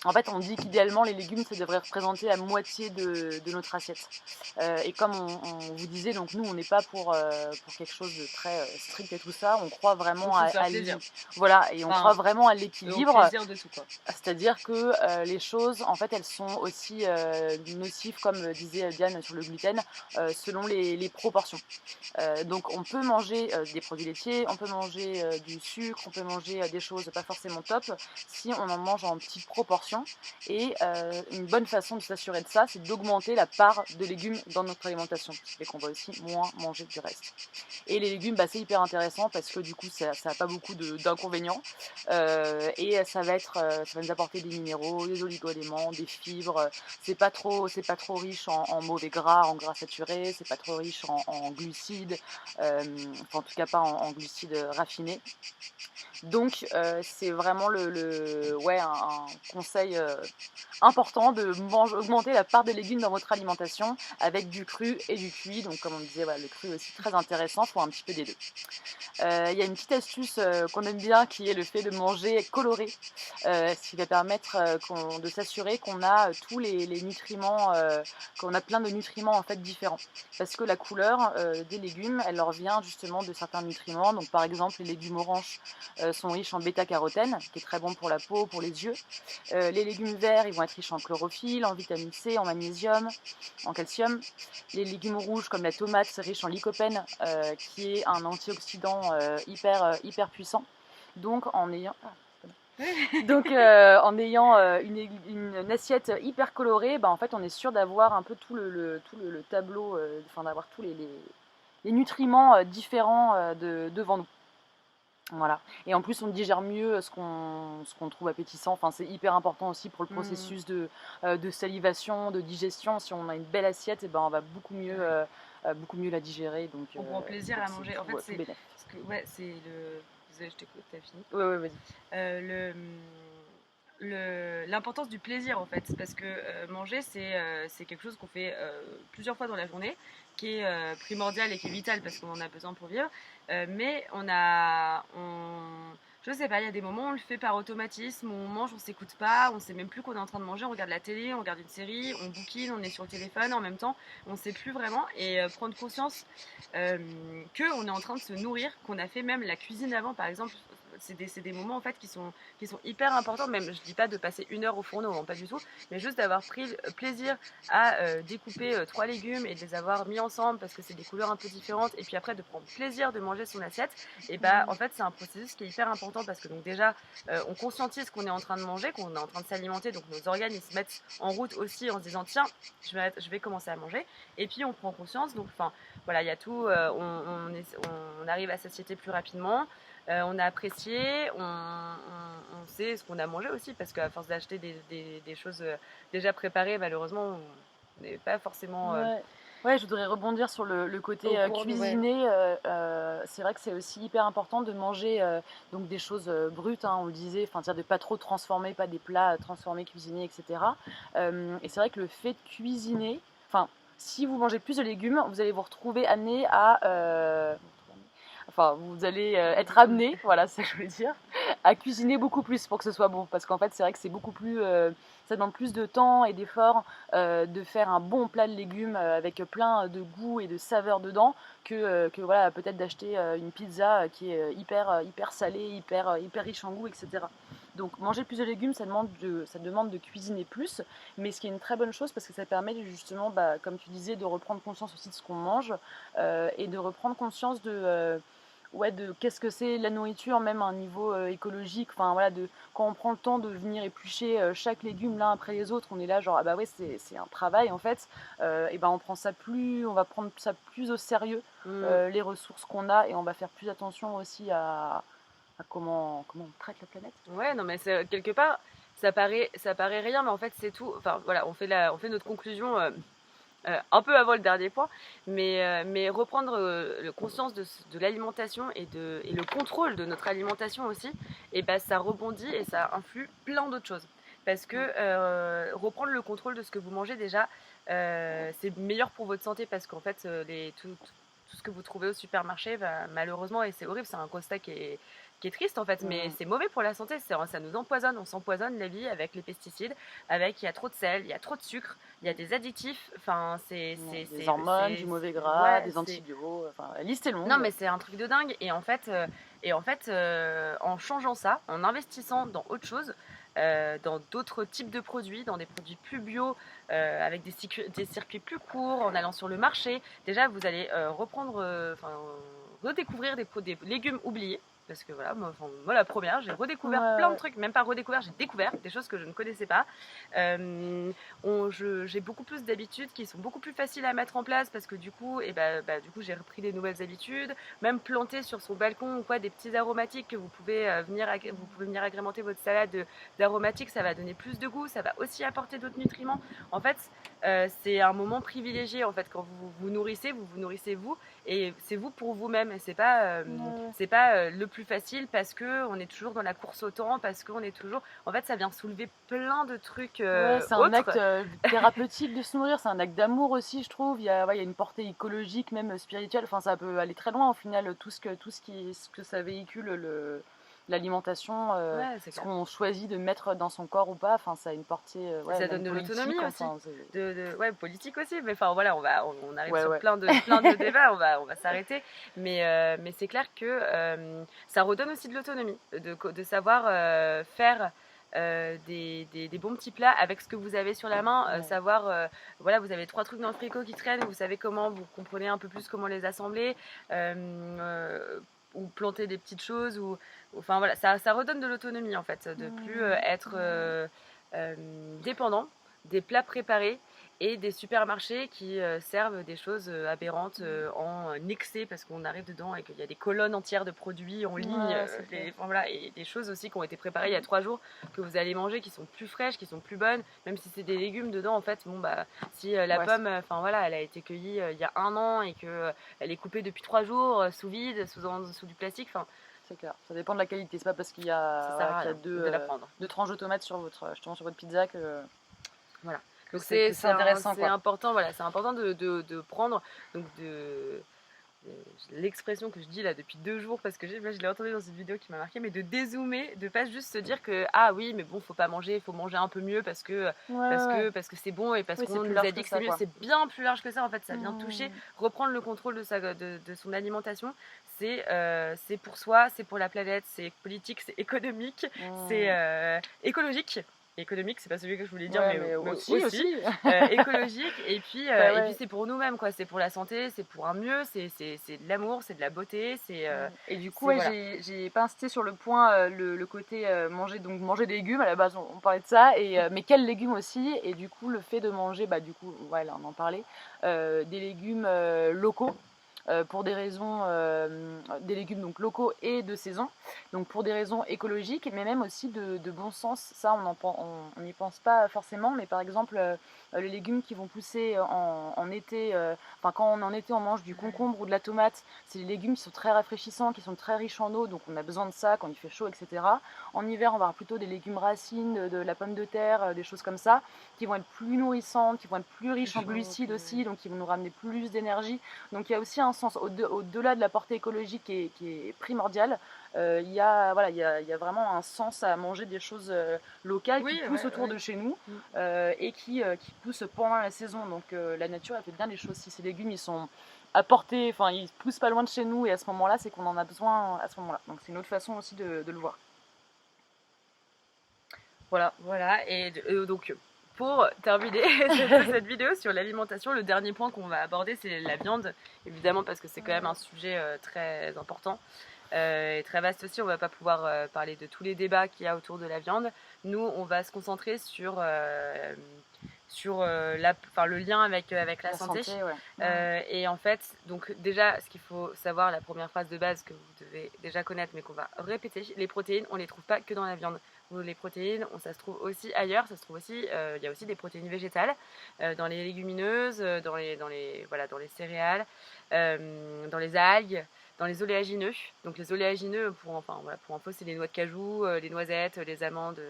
En fait, on dit qu'idéalement, les légumes, ça devrait représenter la moitié de notre assiette. Et comme on vous disait, donc nous, on n'est pas pour quelque chose de très strict et tout ça. On croit vraiment Donc, faut se faire plaisir. Voilà, et on croit vraiment à Au l'équilibre. plaisir de tout quoi. C'est-à-dire que les choses, en fait, elles sont aussi nocives, comme disait Diane sur le gluten, selon les proportions. Donc on peut manger des produits laitiers, on peut manger du sucre, on peut manger des choses pas forcément top, si on en mange en petite proportion. alimentation. Et une bonne façon de s'assurer de ça, c'est d'augmenter la part de légumes dans notre alimentation, ce qui fait qu'on va aussi moins manger du reste. Et les légumes, c'est hyper intéressant parce que du coup, ça n'a pas beaucoup d'inconvénients. Et ça va nous apporter des minéraux, des oligo-éléments, des fibres. C'est pas trop riche en mauvais gras, en gras saturés. C'est pas trop riche en glucides. En tout cas pas en glucides raffinés. Donc c'est vraiment un conseil important de augmenter la part de légumes dans votre alimentation avec du cru et du cuit. Donc comme on disait, voilà, le cru est aussi très intéressant, il faut un petit peu des deux. Il y a une petite astuce qu'on aime bien qui est le fait de manger coloré, ce qui va permettre de s'assurer qu'on a tous les nutriments, qu'on a plein de nutriments en fait différents. Parce que la couleur des légumes, elle leur vient justement de certains nutriments. Donc par exemple, les légumes oranges sont riches en bêta-carotène, qui est très bon pour la peau, pour les yeux. Les légumes verts, ils vont être riches en chlorophylle, en vitamine C, en magnésium, en calcium. Les légumes rouges, comme la tomate, c'est riche en lycopène, qui est un antioxydant hyper puissant. Donc en ayant une assiette hyper colorée, en fait on est sûr d'avoir un peu tout le tableau, d'avoir tous les nutriments différents devant nous. Voilà. Et en plus, on digère mieux ce qu'on trouve appétissant. Enfin, c'est hyper important aussi pour le processus de salivation, de digestion. Si on a une belle assiette, on va beaucoup mieux la digérer. Donc, on prend plaisir à manger. En fait, c'est le. Désolée, je t'écoute, t'as fini? Ouais, vas-y. L'importance du plaisir en fait, parce que manger c'est quelque chose qu'on fait plusieurs fois dans la journée, qui est primordial et qui est vital parce qu'on en a besoin pour vivre, mais je sais pas, il y a des moments où on le fait par automatisme, où on mange, on s'écoute pas, on sait même plus qu'on est en train de manger, on regarde la télé, on regarde une série, on bouquine, on est sur le téléphone en même temps, on sait plus vraiment, et prendre conscience qu'on est en train de se nourrir, qu'on a fait même la cuisine avant par exemple. C'est des moments en fait qui sont hyper importants. Même je dis pas de passer 1 heure au fourneau, hein, pas du tout, mais juste d'avoir pris plaisir à découper 3 légumes et de les avoir mis ensemble parce que c'est des couleurs un peu différentes, et puis après de prendre plaisir de manger son assiette. Et en fait c'est un processus qui est hyper important parce que donc déjà on conscientise qu'on est en train de manger, qu'on est en train de s'alimenter, donc nos organes ils se mettent en route aussi en se disant tiens je vais commencer à manger, et puis on prend conscience. Donc voilà, il y a tout, on arrive à satiété plus rapidement. On a apprécié, on sait ce qu'on a mangé aussi, parce qu'à force d'acheter des choses déjà préparées, malheureusement, on n'est pas forcément... Ouais, je voudrais rebondir sur le côté cuisiner. C'est vrai que c'est aussi hyper important de manger donc des choses brutes, hein, on le disait, de ne pas trop transformer, pas des plats transformés, cuisinés, etc. Et c'est vrai que le fait de cuisiner, si vous mangez plus de légumes, vous allez vous retrouver amené à... vous allez être amené, voilà, c'est ça que je voulais dire, à cuisiner beaucoup plus pour que ce soit bon. Parce qu'en fait, c'est vrai que c'est beaucoup plus... ça demande plus de temps et d'efforts de faire un bon plat de légumes avec plein de goût et de saveurs dedans que voilà, peut-être d'acheter une pizza qui est hyper salée, hyper riche en goût, etc. Donc manger plus de légumes, ça demande de cuisiner plus, mais ce qui est une très bonne chose parce que ça permet justement, comme tu disais, de reprendre conscience aussi de ce qu'on mange et de reprendre conscience de qu'est-ce que c'est la nourriture, même à un niveau écologique. Quand on prend le temps de venir éplucher chaque légume l'un après les autres, on est là genre c'est un travail en fait. On va prendre ça plus au sérieux, les ressources qu'on a, et on va faire plus attention aussi à comment on traite la planète. Ouais, non mais c'est, quelque part ça paraît rien, mais en fait c'est tout. Enfin voilà, on fait notre conclusion un peu avant le dernier point, mais reprendre conscience de l'alimentation et le contrôle de notre alimentation aussi, et ça rebondit et ça influe plein d'autres choses. Parce que reprendre le contrôle de ce que vous mangez déjà, c'est meilleur pour votre santé, parce qu'en fait tout ce que vous trouvez au supermarché, malheureusement, et c'est horrible, c'est un constat qui est triste en fait, mais c'est mauvais pour la santé, ça nous empoisonne, on s'empoisonne la vie avec les pesticides, il y a trop de sel, il y a trop de sucre, il y a des additifs, des hormones, du mauvais gras, des antibiotiques, la liste est longue. Non mais c'est un truc de dingue, et en fait, en changeant ça, en investissant dans autre chose, dans d'autres types de produits, dans des produits plus bio, avec des circuits plus courts, en allant sur le marché, déjà vous allez redécouvrir des légumes oubliés. parce que voilà, moi la première, j'ai redécouvert plein de trucs, même pas redécouvert, j'ai découvert des choses que je ne connaissais pas. J'ai beaucoup plus d'habitudes qui sont beaucoup plus faciles à mettre en place parce que du coup, du coup j'ai repris des nouvelles habitudes, même planter sur son balcon ou quoi des petits aromatiques que vous pouvez venir agrémenter votre salade d'aromatiques, ça va donner plus de goût, ça va aussi apporter d'autres nutriments. En fait, c'est un moment privilégié en fait quand vous vous nourrissez, vous nourrissez vous et c'est vous pour vous-même. Et c'est pas le plus facile parce que on est toujours dans la course au temps, parce qu'on est toujours. En fait, ça vient soulever plein de trucs c'est un autres. acte thérapeutique de se nourrir, c'est un acte d'amour aussi, je trouve. Il y a une portée écologique, même spirituelle. Enfin, ça peut aller très loin au final, ce que ça véhicule, l'alimentation, Ouais, c'est ce clair. qu'on choisit de mettre dans son corps ou pas. Enfin, ça a une portée Ça donne de l'autonomie aussi, enfin, politique aussi. Mais enfin voilà, on arrive sur ouais. plein de débats, on va s'arrêter. Mais c'est clair que ça redonne aussi de l'autonomie, de savoir faire des bons petits plats avec ce que vous avez sur la main, savoir, voilà, vous avez 3 trucs dans le frigo qui traînent, vous savez comment, vous comprenez un peu plus comment les assembler, ou planter des petites choses, enfin voilà, ça redonne de l'autonomie en fait, de plus être dépendant des plats préparés et des supermarchés qui servent des choses aberrantes en excès parce qu'on arrive dedans et qu'il y a des colonnes entières de produits en ligne, enfin, voilà, et des choses aussi qui ont été préparées il y a 3 jours que vous allez manger, qui sont plus fraîches, qui sont plus bonnes, même si c'est des légumes dedans en fait. Bon bah si la pomme, enfin voilà, elle a été cueillie il y a 1 an et que elle est coupée depuis 3 jours sous vide, sous du plastique, enfin. C'est clair, ça dépend de la qualité, c'est pas parce qu'il y a deux tranches de tomates sur votre pizza que. Voilà. Donc c'est intéressant. C'est important, voilà, c'est important de prendre donc l'expression que je dis là depuis 2 jours parce que je l'ai entendu dans une vidéo qui m'a marqué, mais de dézoomer, de pas juste se dire que ah oui mais bon faut pas manger, faut manger un peu mieux parce que c'est bon et parce qu'on nous a dit que c'est mieux. C'est bien plus large que ça en fait, ça vient toucher, reprendre le contrôle de son alimentation. C'est pour soi, c'est pour la planète, c'est politique, c'est économique, c'est écologique. Économique, c'est pas celui que je voulais dire, mais aussi. Écologique, et puis c'est pour nous-mêmes, quoi. C'est pour la santé, c'est pour un mieux, c'est de l'amour, c'est de la beauté, et du coup, voilà. j'ai pas insisté sur le point, le côté manger des légumes. À la base, on parlait de ça, mais quels légumes aussi. Et du coup, le fait de manger, là, on en parlait, des légumes locaux. Pour des raisons, des légumes donc locaux et de saison, donc pour des raisons écologiques, mais même aussi de bon sens. Ça, on n'y pense pas forcément, mais par exemple, les légumes qui vont pousser en été, quand en été on mange du concombre ou de la tomate, c'est des légumes qui sont très rafraîchissants, qui sont très riches en eau, donc on a besoin de ça quand il fait chaud, etc. En hiver, on va avoir plutôt des légumes racines, de la pomme de terre, des choses comme ça, qui vont être plus nourrissantes, qui vont être plus riches en glucides aussi, donc qui vont nous ramener plus d'énergie. Donc il y a aussi un sens, au-delà de la portée écologique qui est primordiale, il y a vraiment un sens à manger des choses locales qui poussent autour de chez nous et qui poussent pendant la saison. Donc la nature, elle fait bien les choses. Si ces légumes, ils sont apportés, enfin ils poussent pas loin de chez nous et à ce moment-là, c'est qu'on en a besoin à ce moment-là. Donc c'est une autre façon aussi de le voir. Voilà, et donc pour terminer cette vidéo sur l'alimentation, le dernier point qu'on va aborder, c'est la viande, évidemment, parce que c'est quand même un sujet très important et très vaste aussi. On va pas pouvoir parler de tous les débats qu'il y a autour de la viande. Nous, on va se concentrer sur le lien avec la santé. Et en fait, donc déjà, ce qu'il faut savoir, la première phrase de base que vous devez déjà connaître, mais qu'on va répéter, les protéines, on les trouve pas que dans la viande. Les protéines, ça se trouve aussi ailleurs, ça se trouve aussi, il y a aussi des protéines végétales dans les légumineuses, dans les céréales, dans les algues, dans les oléagineux. Donc les oléagineux, pour info, c'est les noix de cajou, les noisettes, les amandes,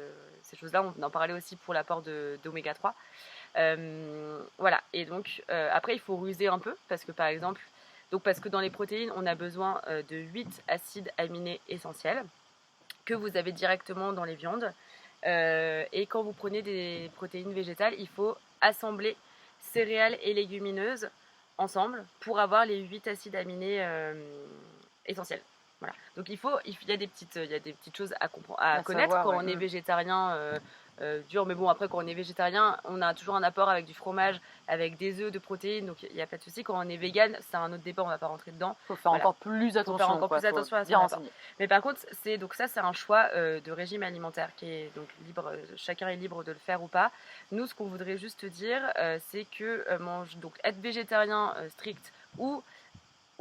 ces choses-là. On en parlait aussi pour l'apport d'oméga 3. Voilà, et donc après il faut ruser un peu parce que par exemple, parce que dans les protéines, on a besoin de 8 acides aminés essentiels que vous avez directement dans les viandes. Et quand vous prenez des protéines végétales, il faut assembler céréales et légumineuses ensemble pour avoir les 8 acides aminés essentiels. Voilà. Donc il y a des petites choses à connaître quand on est végétarien dur. Mais bon, après, quand on est végétarien, on a toujours un apport avec du fromage, avec des œufs, de protéines, donc il n'y a pas de souci. Quand on est vegan, c'est un autre débat, on ne va pas rentrer dedans. Faut faire Voilà. encore plus Faut faire attention, encore quoi. plus Faut attention à son bien apport. renseigner. Mais par contre, donc ça, c'est un choix de régime alimentaire qui est donc libre. Chacun est libre de le faire ou pas. Nous, ce qu'on voudrait juste dire, c'est que donc être végétarien strict ou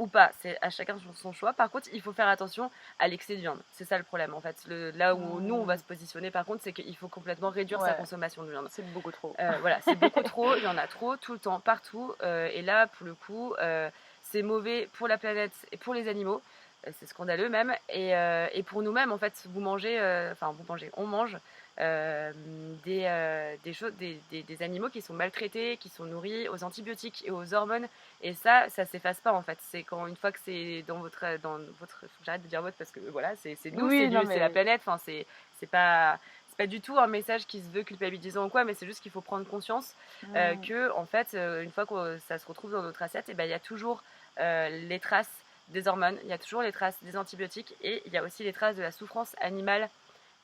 pas, c'est à chacun son choix. Par contre, il faut faire attention à l'excès de viande. C'est ça le problème en fait. Là où nous on va se positionner par contre, c'est qu'il faut complètement réduire sa consommation de viande. C'est beaucoup trop. Voilà, c'est beaucoup trop, il y en a trop, tout le temps, partout. Et là, pour le coup, c'est mauvais pour la planète et pour les animaux. C'est scandaleux même. Et pour nous-mêmes, en fait, on mange des animaux qui sont maltraités, qui sont nourris aux antibiotiques et aux hormones. Et ça s'efface pas en fait. C'est quand une fois que c'est dans votre, faut que j'arrête de dire votre parce que voilà, c'est nous, Oui, c'est la planète. Enfin, c'est pas du tout un message qui se veut culpabilisant ou quoi, mais c'est juste qu'il faut prendre conscience que en fait, une fois que ça se retrouve dans notre assiette, et ben il y a toujours les traces des hormones, il y a toujours les traces des antibiotiques et il y a aussi les traces de la souffrance animale.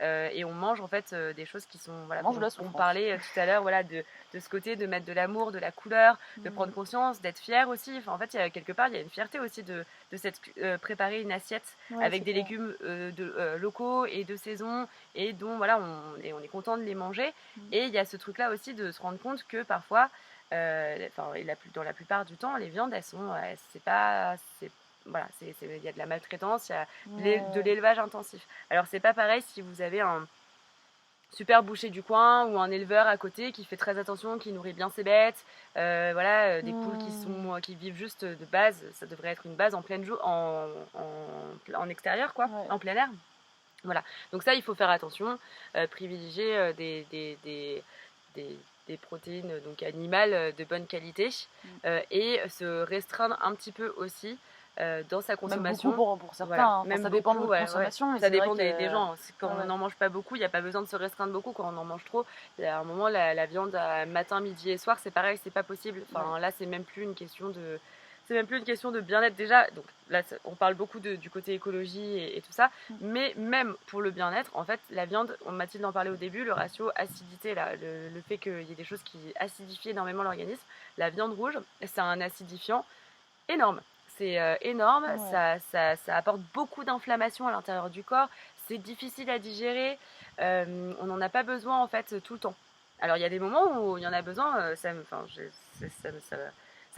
Et on mange en fait des choses qui sont voilà, on parlait tout à l'heure voilà, de ce côté de mettre de l'amour, de la couleur, de prendre conscience, d'être fier aussi. Enfin, en fait, quelque part, il y a une fierté aussi de s'être préparer une assiette avec des légumes locaux et de saison et dont voilà, on est content de les manger. Et il y a ce truc-là aussi de se rendre compte que parfois, dans la plupart du temps, les viandes, elles sont, voilà, il y a de la maltraitance, il y a de l'élevage intensif. Alors c'est pas pareil si vous avez un super boucher du coin ou un éleveur à côté qui fait très attention, qui nourrit bien ses bêtes, voilà, des poules qui vivent juste de base, ça devrait être une base en pleine en extérieur quoi, en plein air. Voilà, donc ça il faut faire attention, privilégier des protéines donc animales de bonne qualité et se restreindre un petit peu aussi dans sa consommation. Même beaucoup pour certains, voilà. Même ça dépend de votre consommation. Ça dépend des gens. Quand on n'en mange pas beaucoup, il n'y a pas besoin de se restreindre beaucoup. Quand on en mange trop, il y a un moment, la viande matin, midi et soir, c'est pareil, c'est pas possible. Enfin, là, c'est même plus une question de bien-être déjà. Donc là, on parle beaucoup du côté écologie et tout ça. Mais même pour le bien-être, en fait, la viande, Mathilde en parlait au début, le ratio acidité, là, le fait qu'il y ait des choses qui acidifient énormément l'organisme, la viande rouge, c'est un acidifiant énorme. C'est énorme, ça apporte beaucoup d'inflammation à l'intérieur du corps, c'est difficile à digérer, on n'en a pas besoin en fait tout le temps. Alors il y a des moments où il y en a besoin, ça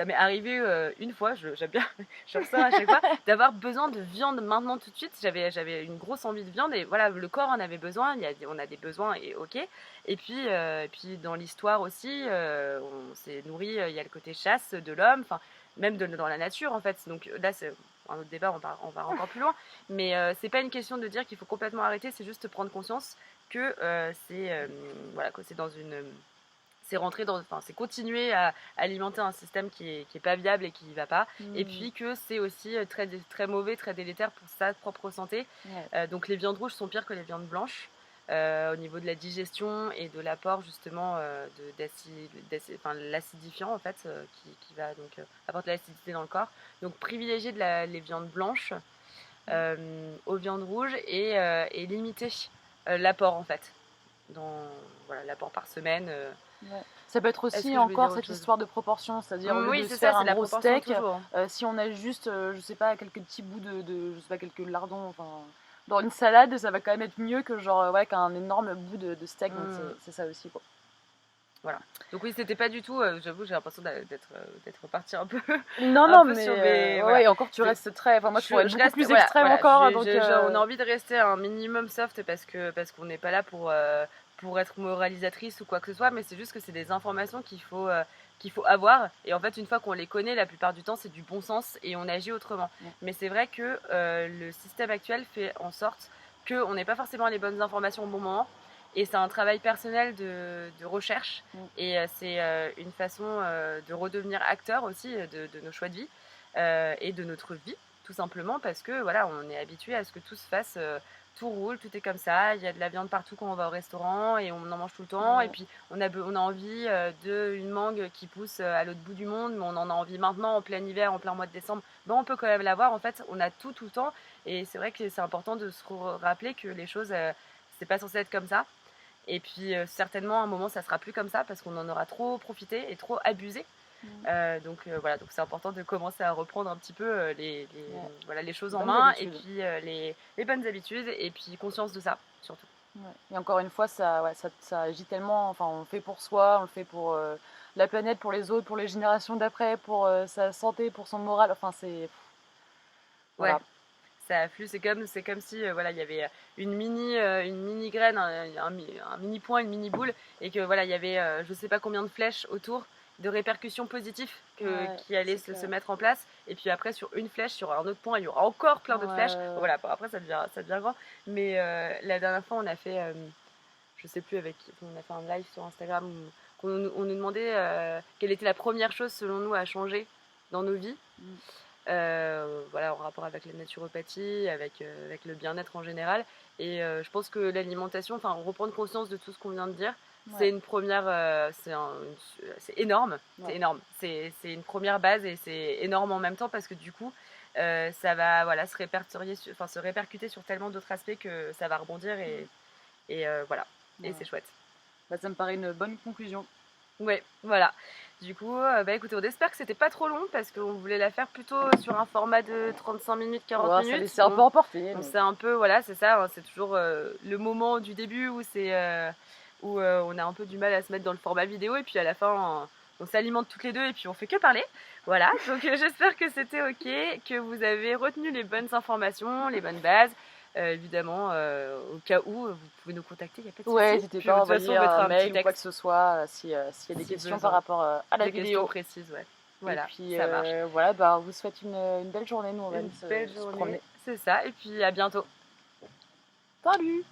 m'est arrivé une fois, j'aime bien, je ressens à chaque fois, d'avoir besoin de viande maintenant tout de suite. J'avais une grosse envie de viande et voilà, le corps en avait besoin, on a des besoins et ok. Et puis dans l'histoire aussi, on s'est nourri, il y a le côté chasse de l'homme, enfin même dans la nature en fait. Donc là c'est un autre débat, on va encore plus loin. Mais c'est pas une question de dire qu'il faut complètement arrêter, c'est juste prendre conscience que voilà, que c'est dans une... c'est continuer à alimenter un système qui est pas viable et qui ne va pas. Et puis que c'est aussi très, très mauvais, très délétère pour sa propre santé. Donc les viandes rouges sont pires que les viandes blanches. Au niveau de la digestion et de l'apport justement l'acidifiant en fait qui va donc apporter l'acidité dans le corps. Donc privilégier les viandes blanches aux viandes rouges et limiter l'apport en fait. L'apport par semaine. Ça peut être aussi encore cette histoire de proportion, c'est-à-dire au lieu de se faire un gros steak, si on a juste, je sais pas, quelques petits bouts je sais pas, quelques lardons, enfin, dans une salade, ça va quand même être mieux que qu'un énorme bout de steak, donc c'est ça aussi quoi. Voilà. Donc oui, c'était pas du tout, j'avoue, j'ai l'impression d'être partie un peu. Non, mais encore tu restes très. Enfin, moi je pourrais être beaucoup plus extrême encore. Donc, on a envie de rester un minimum soft parce qu'on n'est pas là pour être moralisatrice ou quoi que ce soit, mais c'est juste que c'est des informations qu'il faut avoir. Et en fait, une fois qu'on les connaît, la plupart du temps, c'est du bon sens et on agit autrement. Mais c'est vrai que le système actuel fait en sorte qu'on n'ait pas forcément les bonnes informations au bon moment. Et c'est un travail personnel de recherche et c'est une façon de redevenir acteur aussi de nos choix de vie et de notre vie, tout simplement parce que voilà, on est habitué à ce que tout se fasse, tout roule, tout est comme ça, il y a de la viande partout quand on va au restaurant et on en mange tout le temps et puis on a envie d'une mangue qui pousse à l'autre bout du monde, mais on en a envie maintenant en plein hiver, en plein mois de décembre, ben on peut quand même l'avoir, en fait on a tout le temps et c'est vrai que c'est important de se rappeler que les choses c'est pas censé être comme ça. Et puis certainement à un moment ça sera plus comme ça parce qu'on en aura trop profité et trop abusé. Donc voilà, donc c'est important de commencer à reprendre un petit peu Ouais. voilà, les choses en Bonnes main et habitudes. puis les bonnes habitudes et puis conscience de ça surtout. Ouais. Et encore une fois, ça agit tellement. Enfin, on le fait pour soi, on le fait pour la planète, pour les autres, pour les générations d'après, pour sa santé, pour son moral. Enfin, c'est. Ouais, Voilà. ça afflue, c'est comme si voilà, il y avait une mini graine, un mini point, une mini boule, et que voilà, il y avait je sais pas combien de flèches autour, de répercussions positives Ouais, qui allaient c'est se clair. mettre en place. Et puis après, sur une flèche, sur un autre point, il y aura encore plein Ouais, d'autres flèches. ouais, ouais. Voilà, bon, après ça devient grand. Mais la dernière fois, on a fait, je sais plus avec qui, on a fait un live sur Instagram où on nous demandait quelle était la première chose selon nous à changer dans nos vies. Mm. Voilà, en rapport avec la naturopathie, avec le bien-être en général. Et je pense que l'alimentation, enfin, reprendre conscience de tout ce qu'on vient de dire, c'est Ouais, une première, c'est énorme, c'est ouais. énorme. C'est une première base et c'est énorme en même temps parce que du coup, ça va voilà, se répercuter sur tellement d'autres aspects que ça va rebondir et voilà. Et Voilà. c'est chouette. Bah, ça me paraît une bonne conclusion. Ouais, voilà. Du coup, bah écoutez, on espère que c'était pas trop long parce qu'on voulait la faire plutôt sur un format de 35 minutes, 40 Ouais, ça minutes. laissait un peu Bon, emporter, on mais s'est un peu, voilà, c'est ça, hein, c'est toujours le moment du début où on a un peu du mal à se mettre dans le format vidéo et puis à la fin, on s'alimente toutes les deux et puis on fait que parler. Voilà, donc j'espère que c'était ok, que vous avez retenu les bonnes informations, les bonnes bases. Évidemment, au cas où, vous pouvez nous contacter, il n'y a pas de ouais, souci. n'hésitez Puis pas de à toute façon, envoyer on un mettra un petit mail ou quoi que texte ce soit s'il y a des si questions par besoin. rapport à la Des questions vidéo. précises, ouais. Et Voilà, puis ça marche. voilà, bah, on vous souhaite une belle journée. Nous, on va Une aller belle se journée, promener. c'est ça. Et puis à bientôt. Salut!